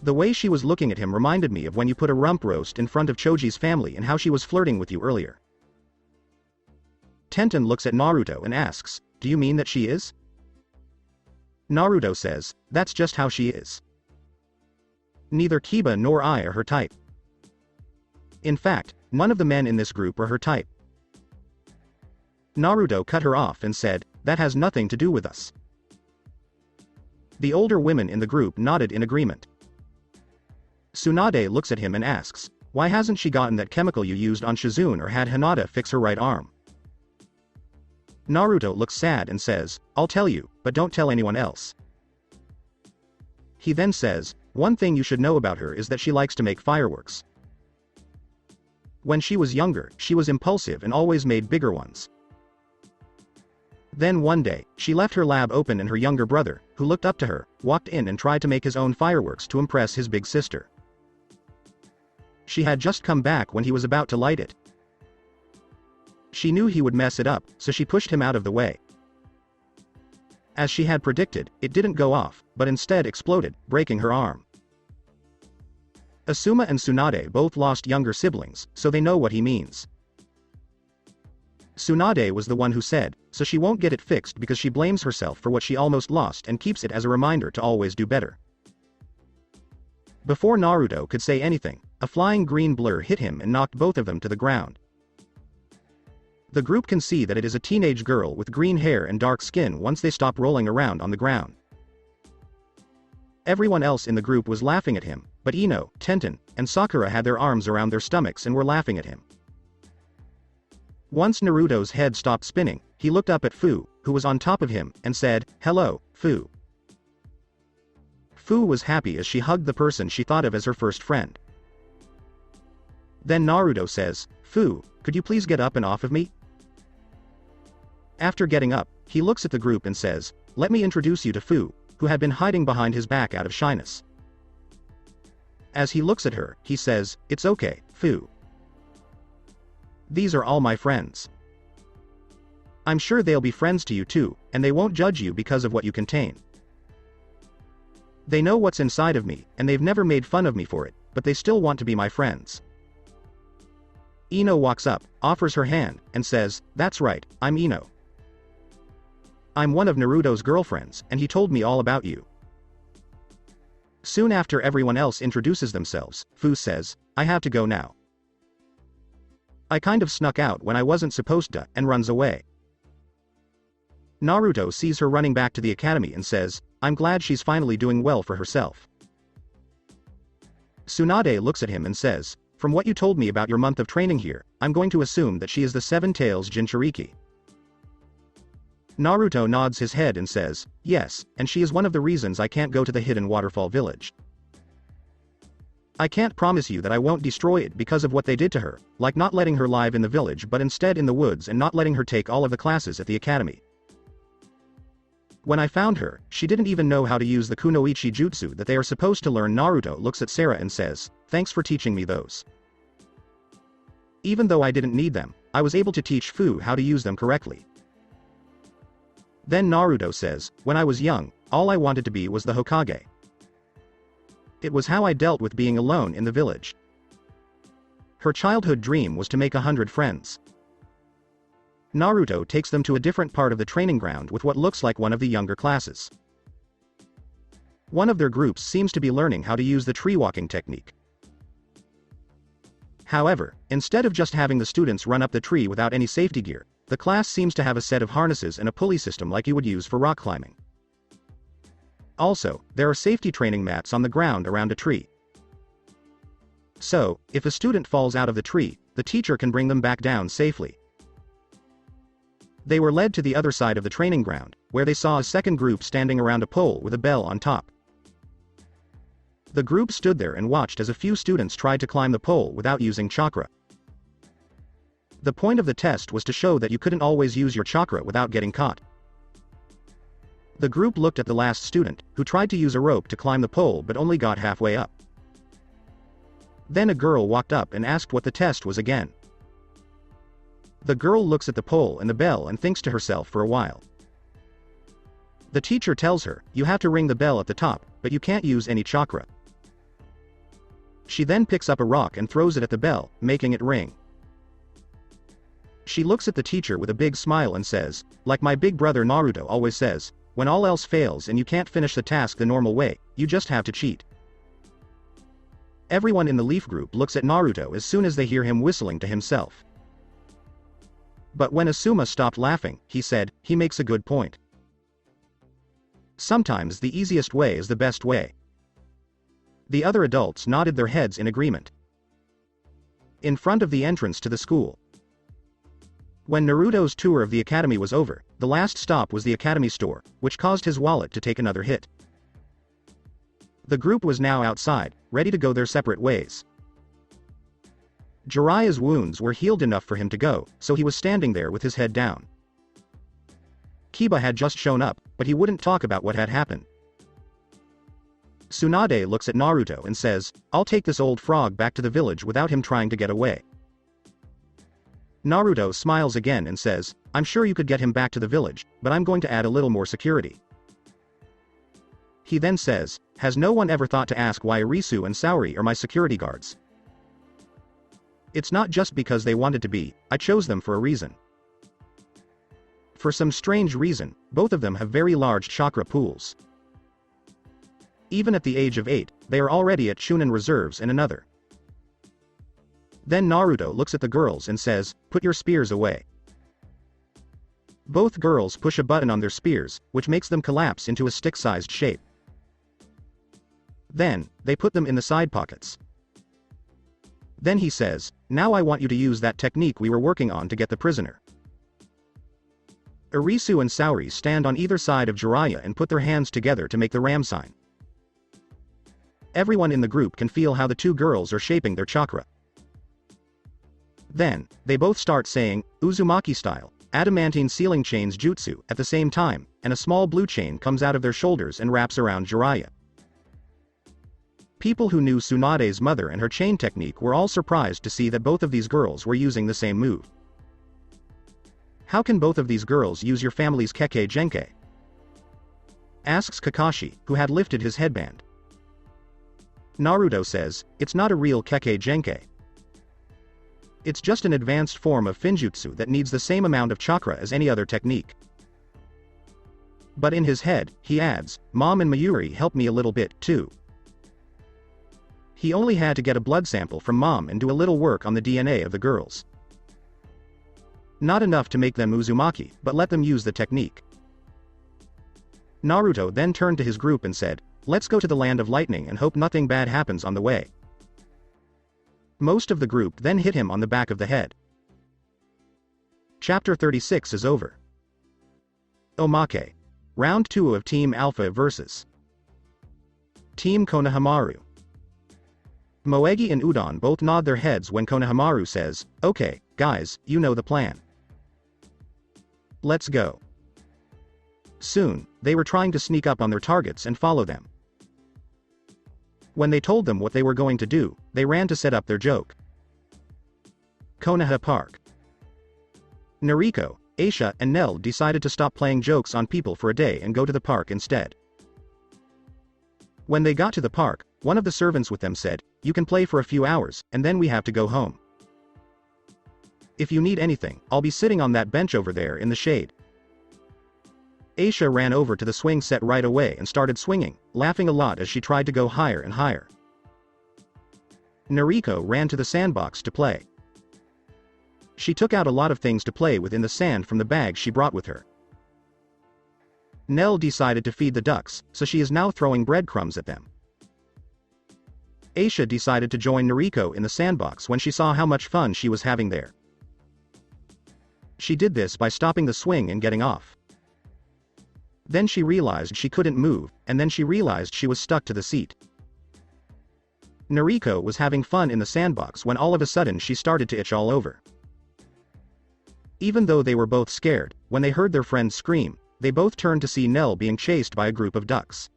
The way she was looking at him reminded me of when you put a rump roast in front of Choji's family and how she was flirting with you earlier. Tenten looks at Naruto and asks, "Do you mean that she is?" Naruto says, "That's just how she is. Neither Kiba nor I are her type. In fact, none of the men in this group are her type." Naruto cut her off and said, "That has nothing to do with us." The older women in the group nodded in agreement. Tsunade looks at him and asks, "Why hasn't she gotten that chemical you used on Shizune or had Hinata fix her right arm?" Naruto looks sad and says, "I'll tell you, but don't tell anyone else." He then says, "One thing you should know about her is that she likes to make fireworks. When she was younger, she was impulsive and always made bigger ones. Then one day, she left her lab open and her younger brother, who looked up to her, walked in and tried to make his own fireworks to impress his big sister. She had just come back when he was about to light it. She knew he would mess it up, so she pushed him out of the way. As she had predicted, it didn't go off, but instead exploded, breaking her arm. Asuma and Tsunade both lost younger siblings, so they know what he means. Tsunade was the one who said, so she won't get it fixed because she blames herself for what she almost lost and keeps it as a reminder to always do better. Before Naruto could say anything, a flying green blur hit him and knocked both of them to the ground. The group can see that it is a teenage girl with green hair and dark skin once they stop rolling around on the ground. Everyone else in the group was laughing at him, but Ino, Tenten, and Sakura had their arms around their stomachs and were laughing at him. Once Naruto's head stopped spinning, he looked up at Fu, who was on top of him, and said, "Hello, Fu." Fu was happy as she hugged the person she thought of as her first friend. Then Naruto says, "Fu, could you please get up and off of me?" After getting up, he looks at the group and says, "Let me introduce you to Fu," who had been hiding behind his back out of shyness. As he looks at her, he says, "It's okay, Fu. These are all my friends. I'm sure they'll be friends to you too, and they won't judge you because of what you contain. They know what's inside of me, and they've never made fun of me for it, but they still want to be my friends." Ino walks up, offers her hand, and says, "That's right, I'm Ino. I'm one of Naruto's girlfriends, and he told me all about you." Soon after everyone else introduces themselves, Fu says, "I have to go now. I kind of snuck out when I wasn't supposed to," and runs away. Naruto sees her running back to the academy and says, "I'm glad she's finally doing well for herself." Tsunade looks at him and says, "From what you told me about your month of training here, I'm going to assume that she is the Seven Tails Jinchuriki." Naruto nods his head and says, "Yes, and she is one of the reasons I can't go to the hidden waterfall village. I can't promise you that I won't destroy it because of what they did to her, like not letting her live in the village but instead in the woods and not letting her take all of the classes at the academy. When I found her, she didn't even know how to use the kunoichi jutsu that they are supposed to learn." Naruto looks at Sarah and says, "Thanks for teaching me those. Even though I didn't need them, I was able to teach Fu how to use them correctly." Then Naruto says, "When I was young, all I wanted to be was the Hokage. It was how I dealt with being alone in the village." Her childhood dream was to make 100 friends. Naruto takes them to a different part of the training ground with what looks like one of the younger classes. One of their groups seems to be learning how to use the tree walking technique. However, instead of just having the students run up the tree without any safety gear, the class seems to have a set of harnesses and a pulley system like you would use for rock climbing. Also, there are safety training mats on the ground around a tree. So, if a student falls out of the tree, the teacher can bring them back down safely. They were led to the other side of the training ground, where they saw a second group standing around a pole with a bell on top. The group stood there and watched as a few students tried to climb the pole without using chakra. The point of the test was to show that you couldn't always use your chakra without getting caught. The group looked at the last student, who tried to use a rope to climb the pole but only got halfway up. Then a girl walked up and asked what the test was again. The girl looks at the pole and the bell and thinks to herself for a while. The teacher tells her, "You have to ring the bell at the top, but you can't use any chakra." She then picks up a rock and throws it at the bell, making it ring. She looks at the teacher with a big smile and says, "Like my big brother Naruto always says, when all else fails and you can't finish the task the normal way, you just have to cheat." Everyone in the Leaf group looks at Naruto as soon as they hear him whistling to himself. But when Asuma stopped laughing, he said, "He makes a good point. Sometimes the easiest way is the best way." The other adults nodded their heads in agreement. In front of the entrance to the school. When Naruto's tour of the academy was over, the last stop was the academy store, which caused his wallet to take another hit. The group was now outside, ready to go their separate ways. Jiraiya's wounds were healed enough for him to go, so he was standing there with his head down. Kiba had just shown up, but he wouldn't talk about what had happened. Tsunade looks at Naruto and says, I'll take this old frog back to the village without him trying to get away. Naruto smiles again and says, I'm sure you could get him back to the village, but I'm going to add a little more security. He then says, has no one ever thought to ask why Irisu and Saori are my security guards? It's not just because they wanted to be, I chose them for a reason. For some strange reason, both of them have very large chakra pools. Even at the age of 8, they are already at Chunin reserves in another. Then Naruto looks at the girls and says, put your spears away. Both girls push a button on their spears, which makes them collapse into a stick-sized shape. Then, they put them in the side pockets. Then he says, now I want you to use that technique we were working on to get the prisoner. Irisu and Saori stand on either side of Jiraiya and put their hands together to make the ram sign. Everyone in the group can feel how the two girls are shaping their chakra. Then, they both start saying, Uzumaki style, adamantine sealing chains jutsu, at the same time, and a small blue chain comes out of their shoulders and wraps around Jiraiya. People who knew Tsunade's mother and her chain technique were all surprised to see that both of these girls were using the same move. How can both of these girls use your family's Kekkei Genkai? Asks Kakashi, who had lifted his headband. Naruto says, it's not a real Kekkei Genkai. It's just an advanced form of Finjutsu that needs the same amount of chakra as any other technique. But in his head, he adds, Mom and Mayuri helped me a little bit, too. He only had to get a blood sample from Mom and do a little work on the DNA of the girls. Not enough to make them Uzumaki, but let them use the technique. Naruto then turned to his group and said, let's go to the land of lightning and hope nothing bad happens on the way. Most of the group then hit him on the back of the head. Chapter 36 is over. Omake. Round 2 of Team Alpha vs. Team Konohamaru. Moegi and Udon both nod their heads when Konohamaru says, okay, guys, you know the plan. Let's go. Soon, they were trying to sneak up on their targets and follow them. When they told them what they were going to do, they ran to set up their joke. Konoha Park. Nariko, Aisha and Nell decided to stop playing jokes on people for a day and go to the park instead. When they got to the park, one of the servants with them said, you can play for a few hours, and then we have to go home. If you need anything, I'll be sitting on that bench over there in the shade. Aisha ran over to the swing set right away and started swinging, laughing a lot as she tried to go higher and higher. Nariko ran to the sandbox to play. She took out a lot of things to play with in the sand from the bag she brought with her. Nell decided to feed the ducks, so she is now throwing breadcrumbs at them. Aisha decided to join Nariko in the sandbox when she saw how much fun she was having there. She did this by stopping the swing and getting off. Then she realized she couldn't move, and then she realized she was stuck to the seat. Nariko was having fun in the sandbox when all of a sudden she started to itch all over. Even though they were both scared, when they heard their friend scream, they both turned to see Nell being chased by a group of ducks,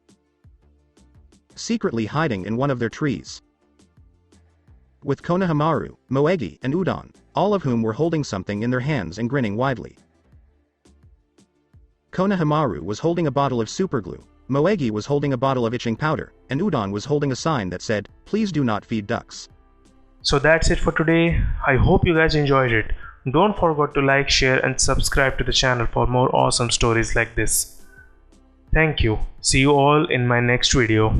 secretly hiding in one of their trees. With Konohamaru, Moegi and Udon, all of whom were holding something in their hands and grinning widely. Konohamaru was holding a bottle of superglue, Moegi was holding a bottle of itching powder, and Udon was holding a sign that said, please do not feed ducks. So that's it for today. I hope you guys enjoyed it. Don't forget to like, share and subscribe to the channel for more awesome stories like this. Thank you. See you all in my next video.